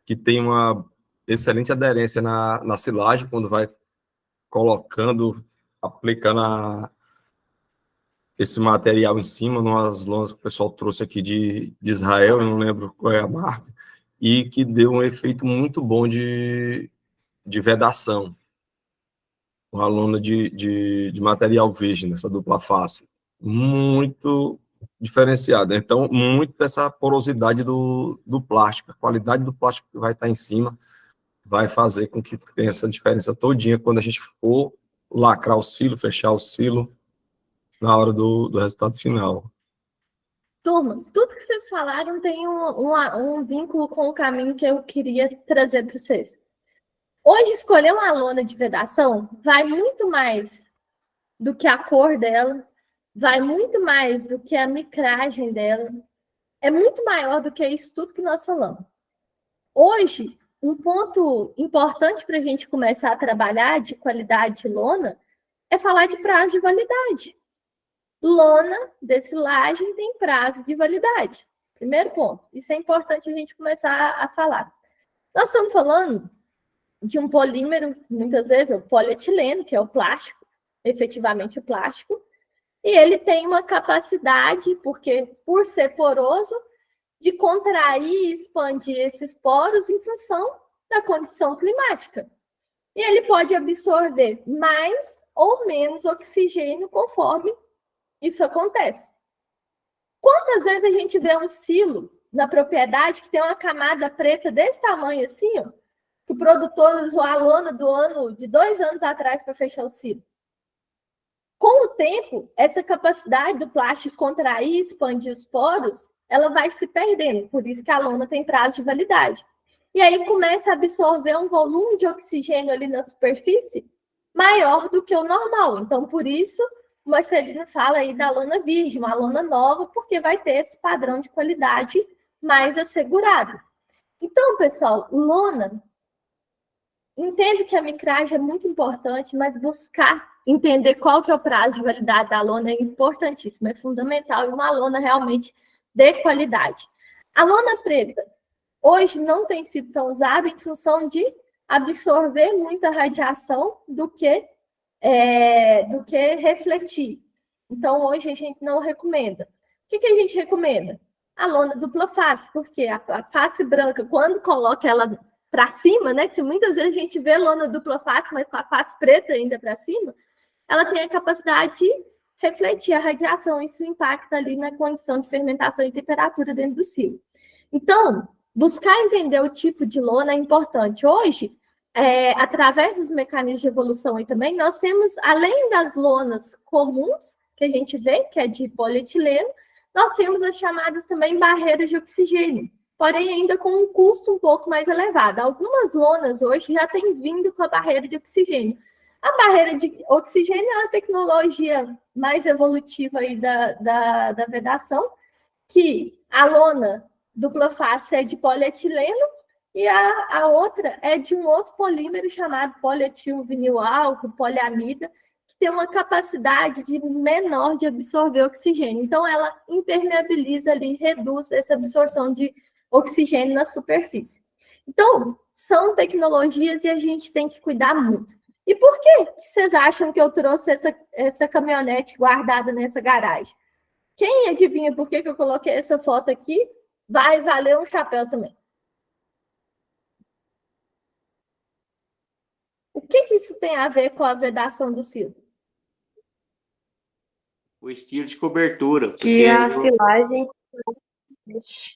que tem uma excelente aderência na silagem, quando vai colocando, aplicando esse material em cima, umas lonas que o pessoal trouxe aqui de Israel, eu não lembro qual é a marca, e que deu um efeito muito bom de vedação. Uma lona de material virgem, essa dupla face. Muito diferenciada. Então, muito dessa porosidade do plástico. A qualidade do plástico que vai estar em cima vai fazer com que tenha essa diferença todinha quando a gente for lacrar o silo, fechar o silo, na hora do resultado final. Turma, tudo que vocês falaram tem um vínculo com o caminho que eu queria trazer para vocês. Hoje, escolher uma lona de vedação vai muito mais do que a cor dela, vai muito mais do que a micragem dela, é muito maior do que isso tudo que nós falamos. Hoje, um ponto importante para a gente começar a trabalhar de qualidade de lona é falar de prazo de validade. Lona de silagem tem prazo de validade. Primeiro ponto. Isso é importante a gente começar a falar. Nós estamos falando de um polímero, muitas vezes, o polietileno, que é o plástico, efetivamente o plástico, e ele tem uma capacidade, porque por ser poroso, de contrair e expandir esses poros em função da condição climática. E ele pode absorver mais ou menos oxigênio conforme isso acontece. Quantas vezes a gente vê um silo na propriedade que tem uma camada preta desse tamanho assim, ó, que o produtor usou a lona de 2 anos atrás para fechar o silo? Com o tempo, essa capacidade do plástico contrair e expandir os poros, ela vai se perdendo. Por isso que a lona tem prazo de validade. E aí começa a absorver um volume de oxigênio ali na superfície maior do que o normal. Então, por isso, o Marcelino fala aí da lona virgem, uma lona nova, porque vai ter esse padrão de qualidade mais assegurado. Então, pessoal, lona, entendo que a micragem é muito importante, mas buscar entender qual que é o prazo de validade da lona é importantíssimo, é fundamental, e uma lona realmente de qualidade. A lona preta, hoje, não tem sido tão usada em função de absorver muita radiação do que refletir. Então, hoje a gente não recomenda. O que a gente recomenda? A lona dupla face, porque a face branca, quando coloca ela para cima, né, que muitas vezes a gente vê lona dupla face, mas com a face preta ainda para cima, ela tem a capacidade de refletir a radiação, isso impacta ali na condição de fermentação e temperatura dentro do silo. Então, buscar entender o tipo de lona é importante. Hoje, através dos mecanismos de evolução aí também, nós temos, além das lonas comuns, que a gente vê, que é de polietileno, nós temos as chamadas também barreiras de oxigênio, porém ainda com um custo um pouco mais elevado. Algumas lonas hoje já têm vindo com a barreira de oxigênio. A barreira de oxigênio é uma tecnologia mais evolutiva aí da vedação, que a lona dupla face é de polietileno e a outra é de um outro polímero chamado polietilvinil-álcool, poliamida, que tem uma capacidade menor de absorver oxigênio. Então, ela impermeabiliza ali, reduz essa absorção de oxigênio na superfície. Então, são tecnologias e a gente tem que cuidar muito. E por que vocês acham que eu trouxe essa caminhonete guardada nessa garagem? Quem adivinha por que eu coloquei essa foto aqui? Vai valer um chapéu também. O que isso tem a ver com a vedação do silo? O estilo de cobertura. Que a silagem...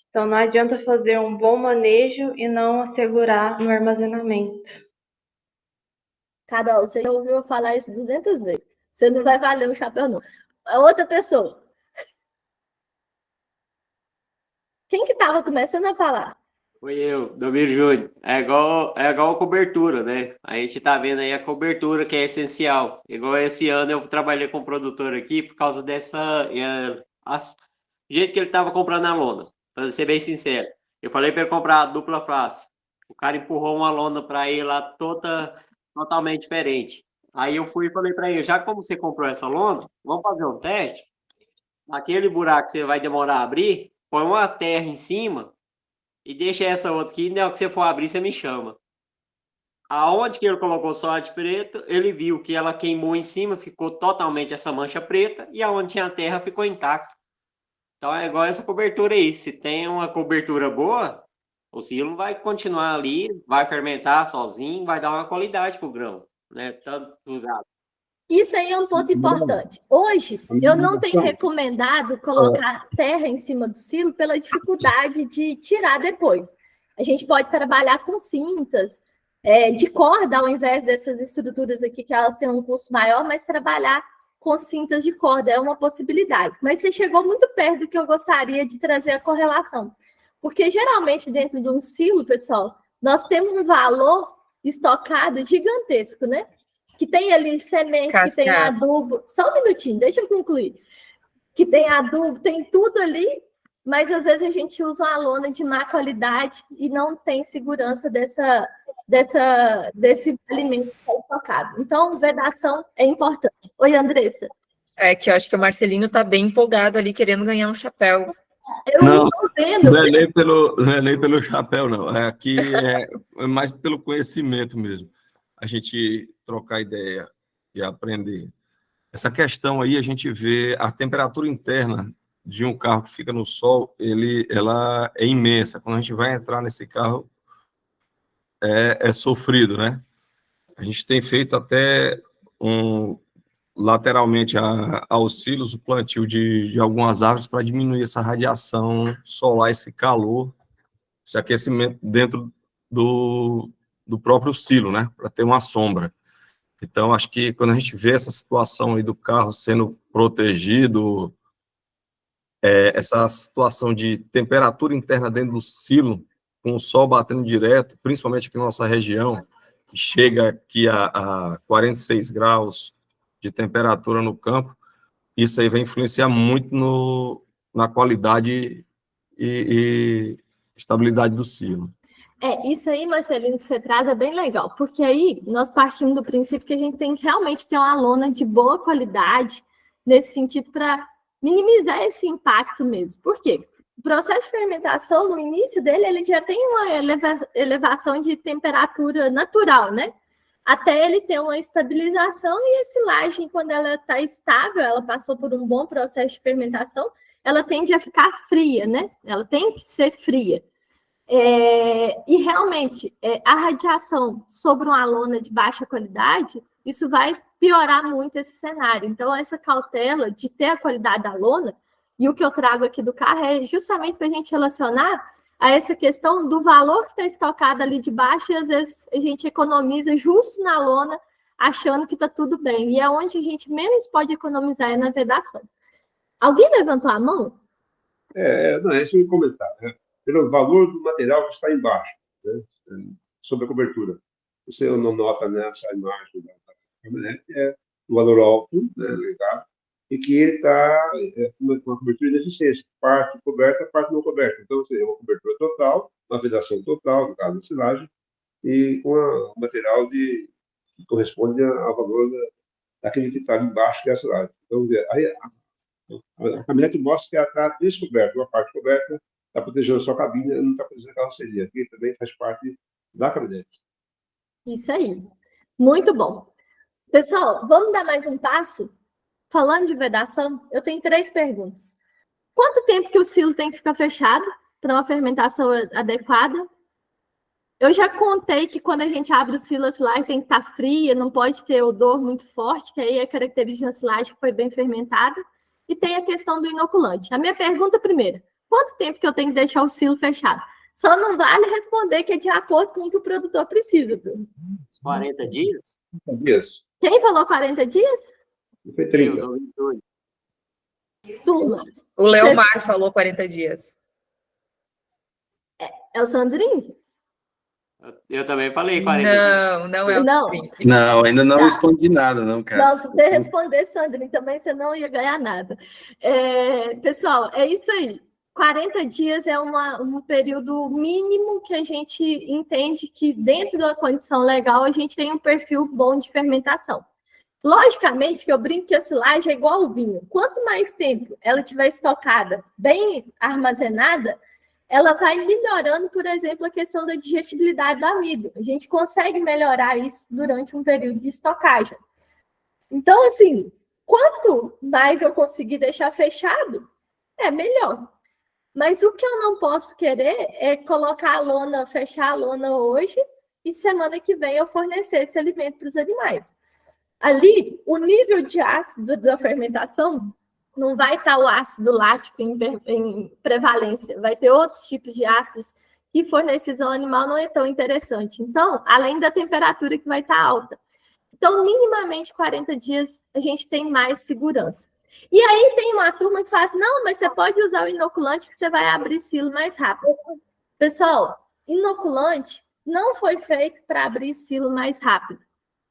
Então, não adianta fazer um bom manejo e não assegurar no armazenamento. Carol, você já ouviu eu falar isso 200 vezes. Você não vai valer um chapéu, não. A outra pessoa. Quem que estava começando a falar? Foi eu, Domiro Júnior. É igual a cobertura, né? A gente tá vendo aí a cobertura, que é essencial. Igual esse ano eu trabalhei com um produtor aqui por causa dessa... O jeito que ele tava comprando a lona, para ser bem sincero. Eu falei para ele comprar a dupla face. O cara empurrou uma lona para ele lá totalmente diferente. Aí eu fui e falei para ele, já que como você comprou essa lona, vamos fazer um teste? Aquele buraco que você vai demorar a abrir, põe uma terra em cima e deixa essa outra aqui, na hora que você for abrir, você me chama. Aonde que ele colocou só a de preto, ele viu que ela queimou em cima, ficou totalmente essa mancha preta, e aonde tinha a terra ficou intacto. Então é igual essa cobertura aí. Se tem uma cobertura boa, o silo vai continuar ali, vai fermentar sozinho, vai dar uma qualidade pro grão, né? Tanto lugar. Isso aí é um ponto importante. Hoje, eu não tenho recomendado colocar terra em cima do silo pela dificuldade de tirar depois. A gente pode trabalhar com cintas de corda, ao invés dessas estruturas aqui, que elas têm um custo maior, mas trabalhar com cintas de corda é uma possibilidade. Mas você chegou muito perto do que eu gostaria de trazer a correlação. Porque, geralmente, dentro de um silo, pessoal, nós temos um valor estocado gigantesco, né? Que tem ali semente, que tem adubo. Só um minutinho, deixa eu concluir. Que tem adubo, tem tudo ali, mas às vezes a gente usa uma lona de má qualidade e não tem segurança desse alimento que está estocado. Então, vedação é importante. Oi, Andressa. É que eu acho que o Marcelino está bem empolgado ali, querendo ganhar um chapéu. Eu não estou vendo. Não é nem pelo chapéu, não. Aqui é mais pelo conhecimento mesmo. A gente trocar ideia e aprender. Essa questão aí, a gente vê a temperatura interna de um carro que fica no sol, ela é imensa. Quando a gente vai entrar nesse carro, é sofrido, né? A gente tem feito até lateralmente aos silos o plantio de algumas árvores para diminuir essa radiação solar, esse calor, esse aquecimento dentro do próprio silo, né? Para ter uma sombra. Então, acho que quando a gente vê essa situação aí do carro sendo protegido, essa situação de temperatura interna dentro do silo, com o sol batendo direto, principalmente aqui na nossa região, que chega aqui a 46 graus de temperatura no campo, isso aí vai influenciar muito na qualidade e estabilidade do silo. Isso aí, Marcelino, que você traz é bem legal, porque aí nós partimos do princípio que a gente tem que realmente ter uma lona de boa qualidade, nesse sentido, para minimizar esse impacto mesmo. Por quê? O processo de fermentação, no início dele, ele já tem uma elevação de temperatura natural, né? Até ele ter uma estabilização, e a silagem, quando ela está estável, ela passou por um bom processo de fermentação, ela tende a ficar fria, né? Ela tem que ser fria. E realmente, a radiação sobre uma lona de baixa qualidade, isso vai piorar muito esse cenário. Então, essa cautela de ter a qualidade da lona, e o que eu trago aqui do carro é justamente para a gente relacionar a essa questão do valor que está estocado ali de baixo, e às vezes a gente economiza justo na lona, achando que está tudo bem. E é onde a gente menos pode economizar, é na vedação. Alguém levantou a mão? Não, esse é um comentário, né? Pelo valor do material que está embaixo, né? Sobre a cobertura. Você não nota nessa imagem da caminhonete, o valor alto, né, ligado, e que ele está com uma cobertura de deficiência, parte coberta, parte não coberta. Então, seria uma cobertura total, uma vedação total, no caso da silagem, e com um material que corresponde ao valor daquele que está embaixo, que é a silagem. Então, aí, a caminhonete mostra que ela está descoberta, uma parte coberta está protegendo só a cabine, não está protegendo a carroceria, que também faz parte da caminhonete. Isso aí. Muito bom. Pessoal, vamos dar mais um passo? Falando de vedação, eu tenho 3 perguntas. Quanto tempo que o silo tem que ficar fechado para uma fermentação adequada? Eu já contei que quando a gente abre o silo, a silagem tem que estar fria, não pode ter odor muito forte, que aí é característica da silagem que foi bem fermentada. E tem a questão do inoculante. A minha pergunta primeira, quanto tempo que eu tenho que deixar o silo fechado? Só não vale responder que é de acordo com o que o produtor precisa. 40 dias? 40 dias. Quem falou 40 dias? Foi 30. Turmas. O Leomar falou 40 dias. É o Sandrinho? Eu também falei 40 dias. Não é o Não. Sandrinho. Não, ainda não Tá. respondi nada, não, cara. Não, se você responder, Sandrinho, também você não ia ganhar nada. Pessoal, é isso aí. 40 dias é um período mínimo que a gente entende que dentro da condição legal a gente tem um perfil bom de fermentação. Logicamente que eu brinco que a silagem é igual ao vinho. Quanto mais tempo ela tiver estocada, bem armazenada, ela vai melhorando, por exemplo, a questão da digestibilidade do amido. A gente consegue melhorar isso durante um período de estocagem. Então, assim, quanto mais eu conseguir deixar fechado, é melhor. Mas o que eu não posso querer é colocar a lona, fechar a lona hoje e semana que vem eu fornecer esse alimento para os animais. Ali, o nível de ácido da fermentação não vai estar o ácido lático em prevalência, vai ter outros tipos de ácidos que fornecidos ao animal não é tão interessante. Então, além da temperatura que vai estar alta. Então, minimamente 40 dias a gente tem mais segurança. E aí tem uma turma que fala assim, não, mas você pode usar o inoculante que você vai abrir silo mais rápido. Pessoal, inoculante não foi feito para abrir silo mais rápido.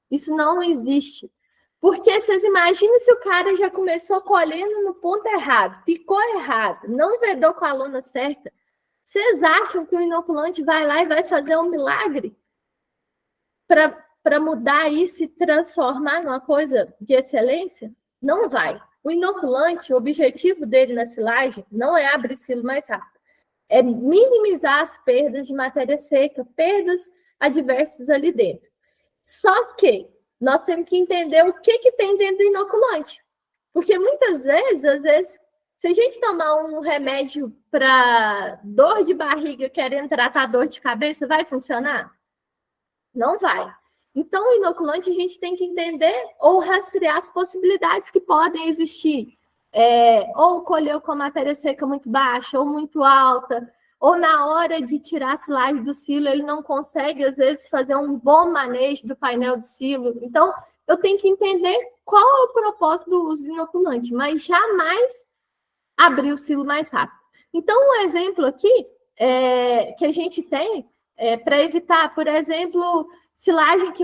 Isso não existe. Porque vocês imaginam se o cara já começou colhendo no ponto errado, picou errado, não vedou com a lona certa. Vocês acham que o inoculante vai lá e vai fazer um milagre para mudar isso e transformar numa coisa de excelência? Não vai. O inoculante, o objetivo dele na silagem não é abrir silo mais rápido. É minimizar as perdas de matéria seca, perdas adversas ali dentro. Só que nós temos que entender o que tem dentro do inoculante. Porque muitas vezes, às vezes, se a gente tomar um remédio para dor de barriga querendo tratar dor de cabeça, vai funcionar? Não vai. Então, o inoculante a gente tem que entender ou rastrear as possibilidades que podem existir. Ou colheu com matéria seca muito baixa, ou muito alta, ou na hora de tirar a silagem do silo, ele não consegue, às vezes, fazer um bom manejo do painel do silo. Então, eu tenho que entender qual é o propósito do uso do inoculante, mas jamais abrir o silo mais rápido. Então, um exemplo aqui que a gente tem para evitar, por exemplo, silagem que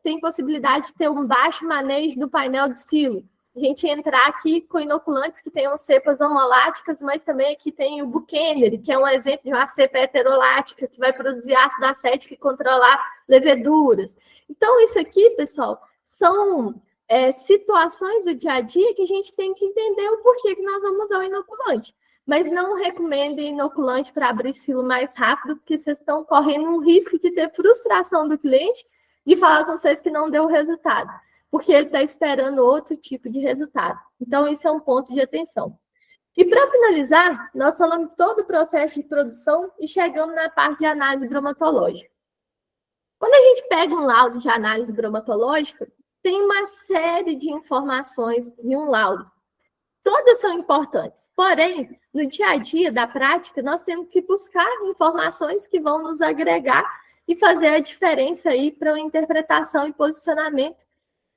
tem possibilidade de ter um baixo manejo do painel de silo. A gente entrar aqui com inoculantes que tenham cepas homoláticas, mas também aqui tem o Buchanan, que é um exemplo de uma cepa heterolática, que vai produzir ácido acético e controlar leveduras. Então, isso aqui, pessoal, são situações do dia a dia que a gente tem que entender o porquê que nós vamos usar o inoculante. Mas não recomendo inoculante para abrir silo mais rápido, porque vocês estão correndo um risco de ter frustração do cliente de falar com vocês que não deu resultado, porque ele está esperando outro tipo de resultado. Então, isso é um ponto de atenção. E, para finalizar, nós falamos todo o processo de produção e chegamos na parte de análise bromatológica. Quando a gente pega um laudo de análise bromatológica, tem uma série de informações em um laudo. Todas são importantes, porém, no dia a dia da prática, nós temos que buscar informações que vão nos agregar e fazer a diferença aí para a interpretação e posicionamento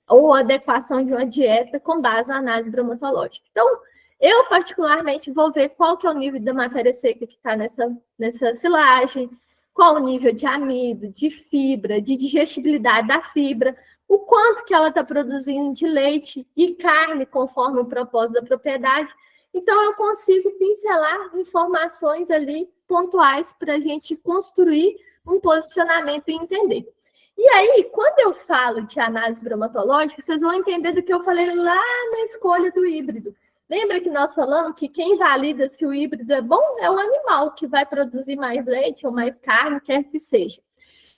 ou adequação de uma dieta com base na análise bromatológica. Então, eu particularmente vou ver qual que é o nível da matéria seca que está nessa silagem, qual o nível de amido, de fibra, de digestibilidade da fibra, o quanto que ela está produzindo de leite e carne, conforme o propósito da propriedade. Então, eu consigo pincelar informações ali pontuais para a gente construir um posicionamento e entender. E aí, quando eu falo de análise bromatológica, vocês vão entender do que eu falei lá na escolha do híbrido. Lembra que nós falamos que quem valida se o híbrido é bom é o animal que vai produzir mais leite ou mais carne, quer que seja.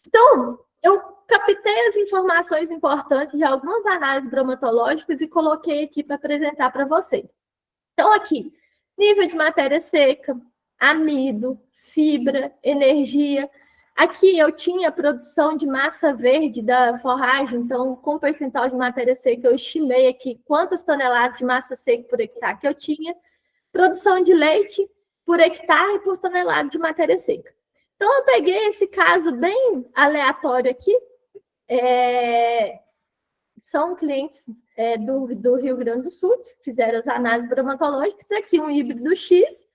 Então, eu captei as informações importantes de algumas análises bromatológicas e coloquei aqui para apresentar para vocês. Então, aqui, nível de matéria seca, amido, fibra, energia. Aqui eu tinha produção de massa verde da forragem, então, com percentual de matéria seca, eu estimei aqui quantas toneladas de massa seca por hectare que eu tinha. Produção de leite por hectare e por tonelada de matéria seca. Então, eu peguei esse caso bem aleatório aqui. São clientes do Rio Grande do Sul, que fizeram as análises bromatológicas. Aqui um híbrido X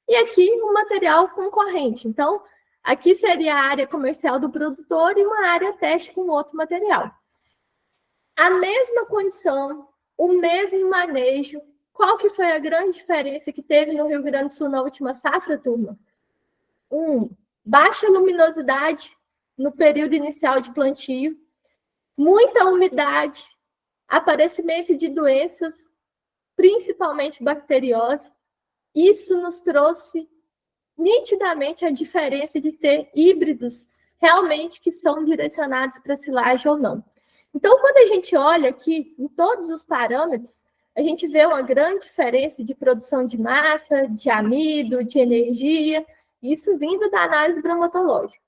e aqui um material concorrente. Então, aqui seria a área comercial do produtor e uma área teste com outro material. A mesma condição, o mesmo manejo. Qual que foi a grande diferença que teve no Rio Grande do Sul na última safra, turma? Baixa luminosidade no período inicial de plantio, muita umidade, aparecimento de doenças, principalmente bacteriose. Isso nos trouxe nitidamente a diferença de ter híbridos realmente que são direcionados para silagem ou não. Então, quando a gente olha aqui em todos os parâmetros, a gente vê uma grande diferença de produção de massa, de amido, de energia, isso vindo da análise bromatológica.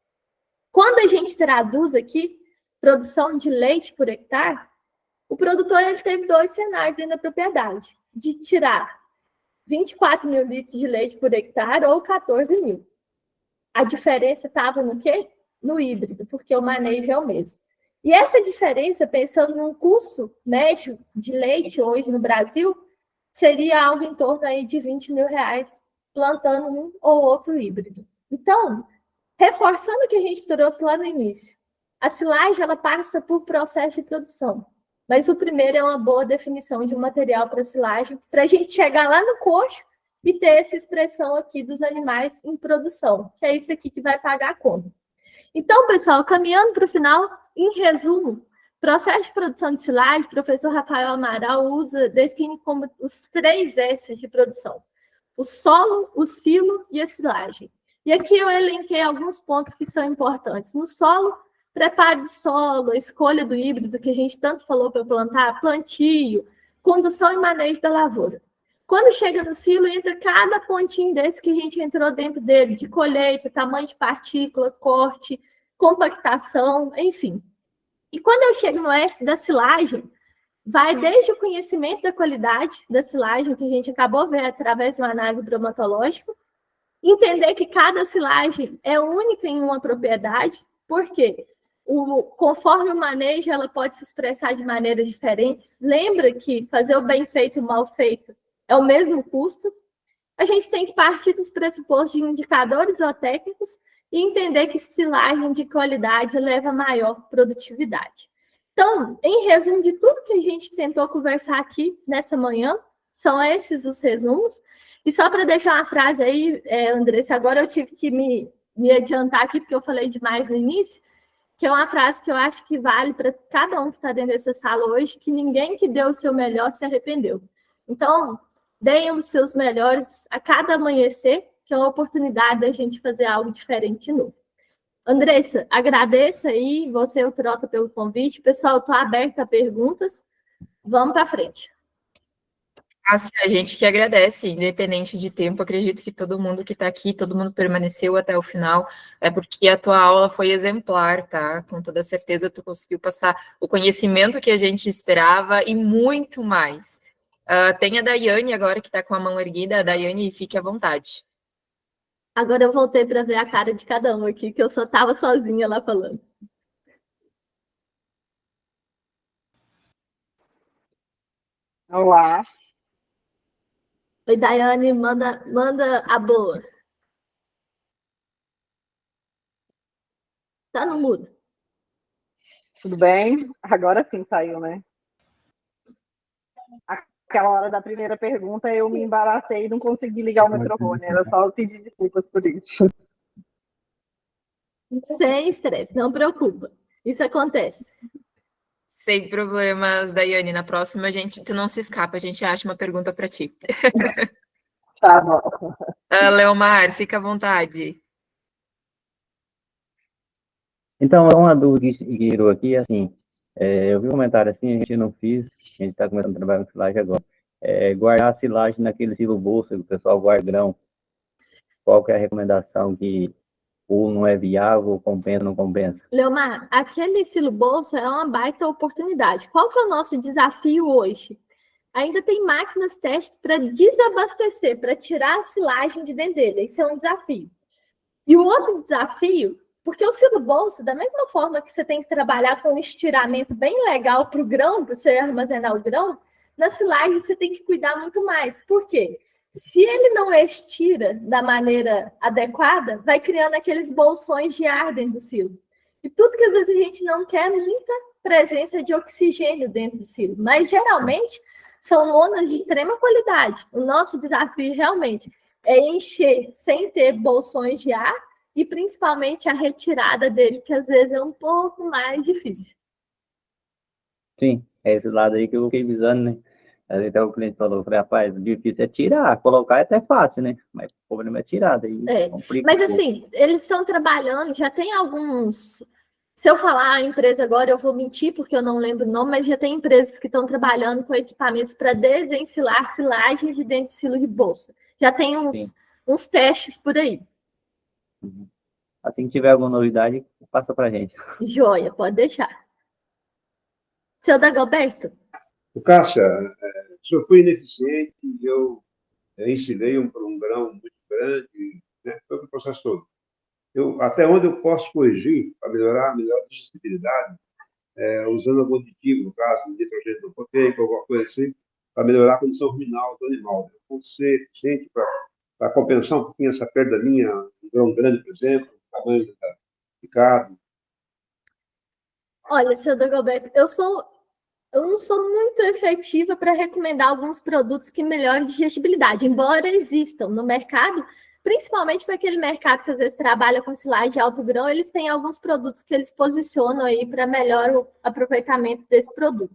Quando a gente traduz aqui produção de leite por hectare, o produtor ele teve 2 cenários dentro da propriedade, de tirar 24 mil litros de leite por hectare ou 14 mil. A diferença estava no quê? No híbrido, porque o manejo é o mesmo. E essa diferença, pensando num custo médio de leite hoje no Brasil, seria algo em torno aí de R$20 mil plantando um ou outro híbrido. Então, reforçando o que a gente trouxe lá no início, a silagem ela passa por processo de produção, mas o primeiro é uma boa definição de um material para silagem, para a gente chegar lá no coxo e ter essa expressão aqui dos animais em produção, que é isso aqui que vai pagar a conta. Então, pessoal, caminhando para o final, em resumo, processo de produção de silagem, o professor Rafael Amaral define como os 3 S de produção: o solo, o silo e a silagem. E aqui eu elenquei alguns pontos que são importantes. No solo, preparo de solo, a escolha do híbrido, que a gente tanto falou para plantar, plantio, condução e manejo da lavoura. Quando chega no silo, entra cada pontinho desse que a gente entrou dentro dele, de colheita, tamanho de partícula, corte, compactação, enfim. E quando eu chego no S da silagem, vai desde o conhecimento da qualidade da silagem, que a gente acabou de ver através de uma análise bromatológica, entender que cada silagem é única em uma propriedade, porque conforme o manejo, ela pode se expressar de maneiras diferentes. Lembra que fazer o bem feito e o mal feito é o mesmo custo. A gente tem que partir dos pressupostos de indicadores zootécnicos e entender que silagem de qualidade leva a maior produtividade. Então, em resumo de tudo que a gente tentou conversar aqui nessa manhã, são esses os resumos. E só para deixar uma frase aí, Andressa, agora eu tive que me adiantar aqui, porque eu falei demais no início, que é uma frase que eu acho que vale para cada um que está dentro dessa sala hoje, que ninguém que deu o seu melhor se arrependeu. Então, deem os seus melhores a cada amanhecer, que é uma oportunidade da gente fazer algo diferente de novo. Andressa, agradeço aí, você e o Trota pelo convite. Pessoal, estou aberta a perguntas. Vamos para frente. A gente que agradece, independente de tempo, acredito que todo mundo que está aqui, todo mundo permaneceu até o final, é porque a tua aula foi exemplar, tá? Com toda certeza tu conseguiu passar o conhecimento que a gente esperava e muito mais. Tem a Daiane agora que está com a mão erguida. Daiane, fique à vontade. Agora eu voltei para ver a cara de cada um aqui, que eu só estava sozinha lá falando. Olá. Oi, Daiane, manda a boa. Tá no mudo. Tudo bem? Agora sim saiu, né? Aquela hora da primeira pergunta eu me embaracei e não consegui ligar o microfone. Era só eu pedir desculpas por isso. Sem estresse, não preocupa. Isso acontece. Sem problemas, Daiane. Na próxima, tu não se escapa, a gente acha uma pergunta para ti. Tá bom. Leomar, fica à vontade. Então, uma dúvida que girou aqui, assim, eu vi um comentário assim, a gente não fez, a gente está começando a trabalhar com silagem agora, guardar a silagem naquele silo bolsa que o pessoal guarda grão, qual que é a recomendação que ou não é viável, compensa, não compensa? Leomar, aquele silo bolsa é uma baita oportunidade. Qual que é o nosso desafio hoje? Ainda tem máquinas testes para desabastecer, para tirar a silagem de dentro dele. Esse é um desafio. E o outro desafio, porque o silo bolsa, da mesma forma que você tem que trabalhar com um estiramento bem legal para o grão, para você armazenar o grão, na silagem você tem que cuidar muito mais. Por quê? Se ele não estira da maneira adequada, vai criando aqueles bolsões de ar dentro do silo. E tudo que às vezes a gente não quer muita presença de oxigênio dentro do silo. Mas geralmente são lonas de extrema qualidade. O nosso desafio realmente é encher sem ter bolsões de ar e principalmente a retirada dele, que às vezes é um pouco mais difícil. Sim, é esse lado aí que eu fiquei visando, né? Até o cliente falou, falei, rapaz, o difícil é tirar, colocar é até fácil, né? Mas o problema é tirar, daí complica. Mas assim, eles estão trabalhando, já tem alguns... Se eu falar a empresa agora, eu vou mentir, porque eu não lembro o nome, mas já tem empresas que estão trabalhando com equipamentos para desensilar silagens de dentro de silo de bolsa. Já tem uns testes por aí. Assim que tiver alguma novidade, passa para a gente. Joia, pode deixar. Seu Dagoberto? Cássia, o senhor foi ineficiente e eu ensinei um grão muito grande, né? Todo o processo todo. Até onde eu posso corrigir para melhorar a digestibilidade, usando algum aditivo, no caso, nitrogênio proteico, alguma coisa assim, para melhorar a condição ruminal do animal. Eu vou ser eficiente para compensar um pouquinho essa perda minha, um grão grande, por exemplo, o tamanho do picado. Olha, seu Dagoberto, eu não sou muito efetiva para recomendar alguns produtos que melhoram a digestibilidade, embora existam no mercado, principalmente para aquele mercado que às vezes trabalha com silagem de alto grão, eles têm alguns produtos que eles posicionam aí para melhor aproveitamento desse produto.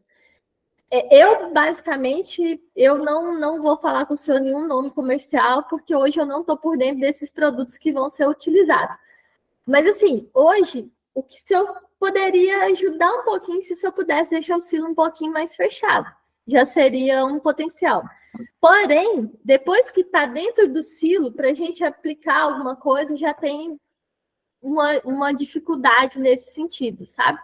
Basicamente, eu não vou falar com o senhor nenhum nome comercial, porque hoje eu não estou por dentro desses produtos que vão ser utilizados. Mas, assim, hoje, o que o senhor poderia ajudar um pouquinho, se o senhor pudesse deixar o silo um pouquinho mais fechado, já seria um potencial. Porém, depois que está dentro do silo, para a gente aplicar alguma coisa, já tem uma dificuldade nesse sentido, sabe?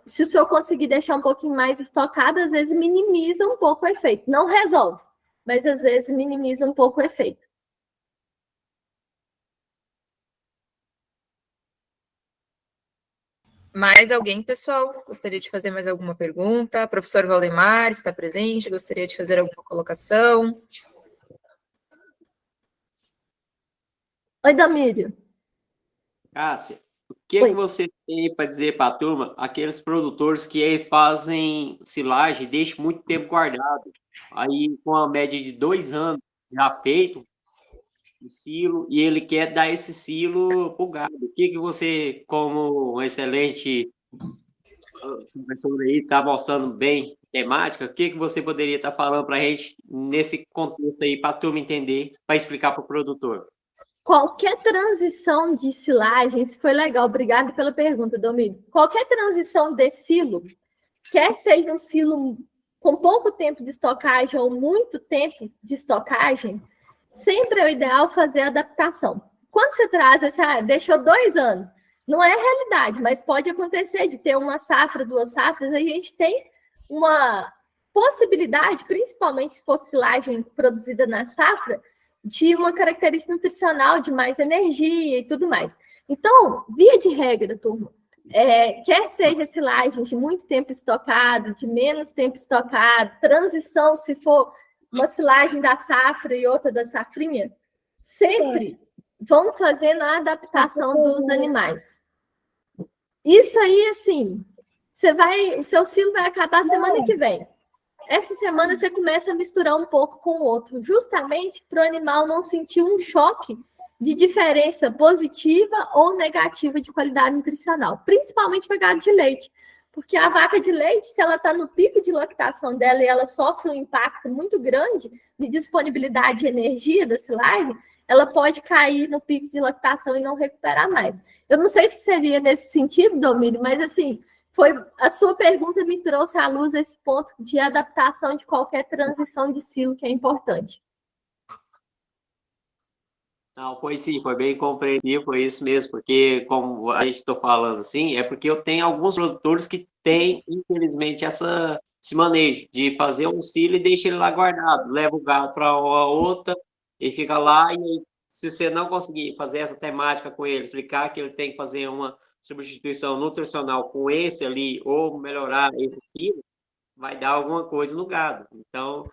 Se o senhor conseguir deixar um pouquinho mais estocado, às vezes minimiza um pouco o efeito. Não resolve, mas às vezes minimiza um pouco o efeito. Mais alguém, pessoal? Gostaria de fazer mais alguma pergunta? Professor Valdemar está presente? Gostaria de fazer alguma colocação? Oi, Damírio. Cássia, o que você tem para dizer para a turma, aqueles produtores que fazem silagem e deixam muito tempo guardado, aí com a média de 2 anos já feito, o silo, e ele quer dar esse silo para o gado. O que você, como um excelente professor aí, está mostrando bem temática, o que você poderia estar falando para a gente nesse contexto aí, para a turma entender, para explicar para o produtor? Qualquer transição de silagens, foi legal, obrigado pela pergunta, Domingos. Qualquer transição de silo, quer seja um silo com pouco tempo de estocagem ou muito tempo de estocagem, sempre é o ideal fazer a adaptação. Quando você traz deixou 2 anos, não é realidade, mas pode acontecer de ter uma safra, 2 safras, a gente tem uma possibilidade, principalmente se for silagem produzida na safra, de uma característica nutricional, de mais energia e tudo mais. Então, via de regra, turma, quer seja silagem de muito tempo estocado, de menos tempo estocado, transição, se for uma silagem da safra e outra da safrinha, sempre vão fazendo a adaptação dos animais. Isso aí, assim, o seu silo vai acabar semana que vem. Essa semana você começa a misturar um pouco com o outro, justamente para o animal não sentir um choque de diferença positiva ou negativa de qualidade nutricional, principalmente para gado de leite, Porque a vaca de leite, se ela está no pico de lactação dela e ela sofre um impacto muito grande de disponibilidade de energia da silagem, ela pode cair no pico de lactação e não recuperar mais. Eu não sei se seria nesse sentido, Domínio, mas assim, a sua pergunta me trouxe à luz esse ponto de adaptação de qualquer transição de silo que é importante. Não, foi sim, foi bem compreendido, foi isso mesmo, porque como a gente está falando assim, é porque eu tenho alguns produtores que têm, infelizmente, esse manejo de fazer um silo e deixa ele lá guardado, leva o gado para outra e fica lá, e se você não conseguir fazer essa temática com ele, explicar que ele tem que fazer uma substituição nutricional com esse ali, ou melhorar esse silo, vai dar alguma coisa no gado. Então,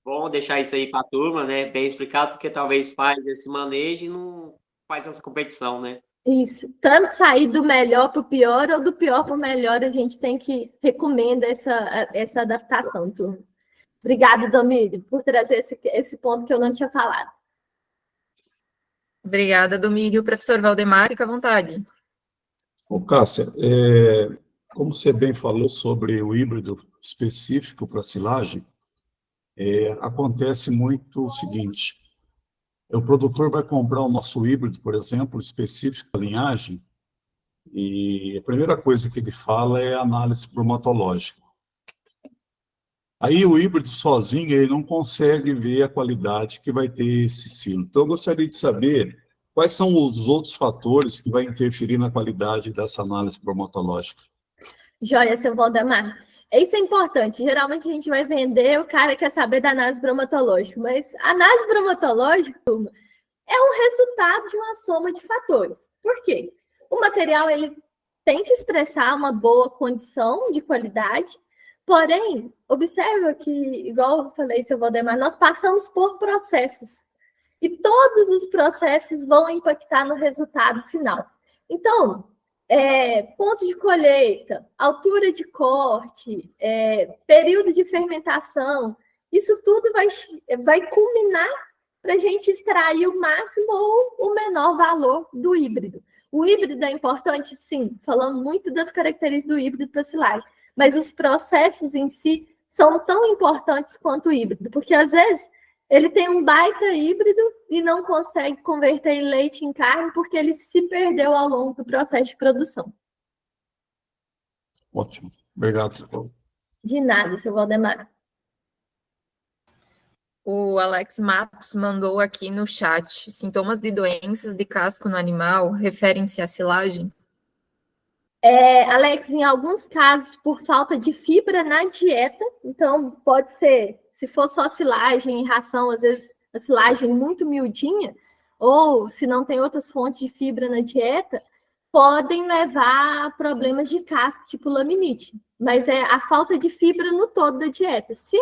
bom deixar isso aí para a turma, né? Bem explicado, porque talvez faz esse manejo e não faz essa competição, né? Isso. Tanto sair do melhor para o pior ou do pior para o melhor, a gente tem que recomendar essa adaptação, turma. Obrigada, Domílio, por trazer esse ponto que eu não tinha falado. Obrigada, Domílio. Professor Valdemar, fica à vontade. Ô, Cássia, como você bem falou sobre o híbrido específico para silagem, acontece muito o seguinte: o produtor vai comprar o nosso híbrido, por exemplo, específico para linhagem, e a primeira coisa que ele fala é a análise bromatológica. Aí o híbrido sozinho ele não consegue ver a qualidade que vai ter esse silo. Então eu gostaria de saber quais são os outros fatores que vai interferir na qualidade dessa análise bromatológica. Joia, seu Valdemar. Isso é importante. Geralmente a gente vai vender, o cara quer saber da análise bromatológica, mas a análise bromatológica, turma, é um resultado de uma soma de fatores. Por quê? O material ele tem que expressar uma boa condição de qualidade, porém, observa que, igual eu falei, seu Valdemar, nós passamos por processos. E todos os processos vão impactar no resultado final. Então, ponto de colheita, altura de corte, período de fermentação, isso tudo vai culminar para a gente extrair o máximo ou o menor valor do híbrido. O híbrido é importante, sim, falamos muito das características do híbrido para silagem, mas os processos em si são tão importantes quanto o híbrido, porque às vezes ele tem um baita híbrido e não consegue converter leite em carne porque ele se perdeu ao longo do processo de produção. Ótimo. Obrigado. De nada, seu Valdemar. O Alex Matos mandou aqui no chat: sintomas de doenças de casco no animal referem-se à silagem? Alex, em alguns casos, por falta de fibra na dieta, então pode ser, se for só silagem e ração, às vezes a silagem muito miudinha, ou se não tem outras fontes de fibra na dieta, podem levar a problemas de casco, tipo laminite. Mas é a falta de fibra no todo da dieta. Se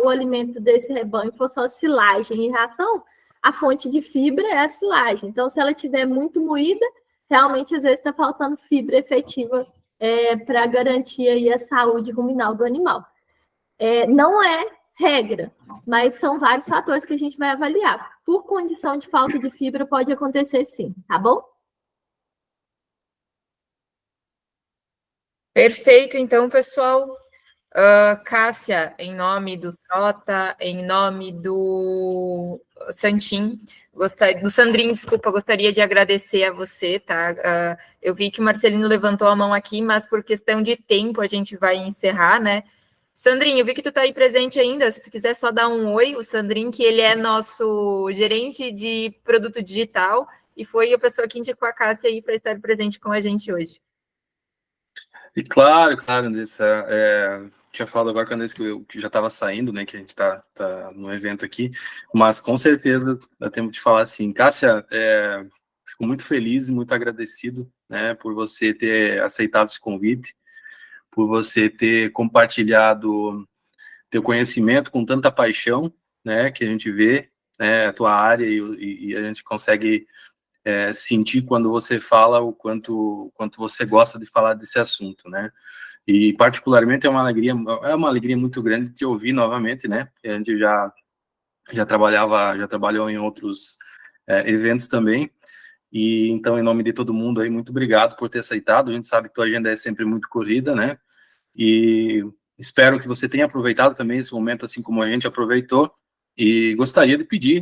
o alimento desse rebanho for só silagem e ração, a fonte de fibra é a silagem. Então, se ela estiver muito moída, realmente, às vezes, está faltando fibra efetiva para garantir aí a saúde ruminal do animal. Não é regra, mas são vários fatores que a gente vai avaliar. Por condição de falta de fibra, pode acontecer sim, tá bom? Perfeito, então, pessoal. Cássia, em nome do Trota, em nome do Santim, do Sandrinho, desculpa, gostaria de agradecer a você, tá? Eu vi que o Marcelino levantou a mão aqui, mas por questão de tempo a gente vai encerrar, né? Sandrinho, eu vi que tu tá aí presente ainda, se tu quiser só dar um oi, o Sandrinho, que ele é nosso gerente de produto digital e foi a pessoa que indicou a Cássia aí para estar presente com a gente hoje. E claro, Andressa, tinha falado agora com a Andressa que já estava saindo, né, que a gente tá no evento aqui, mas com certeza dá tempo de falar assim. Cássia, fico muito feliz e muito agradecido, né, por você ter aceitado esse convite, por você ter compartilhado teu conhecimento com tanta paixão, né, que a gente vê, né, a tua área e a gente consegue sentir quando você fala o quanto você gosta de falar desse assunto, né? E particularmente é uma alegria muito grande te ouvir novamente, né? A gente já trabalhou em outros eventos também, E então, em nome de todo mundo aí, muito obrigado por ter aceitado. A gente sabe que tua agenda é sempre muito corrida, né? E espero que você tenha aproveitado também esse momento, assim como a gente aproveitou. E gostaria de pedir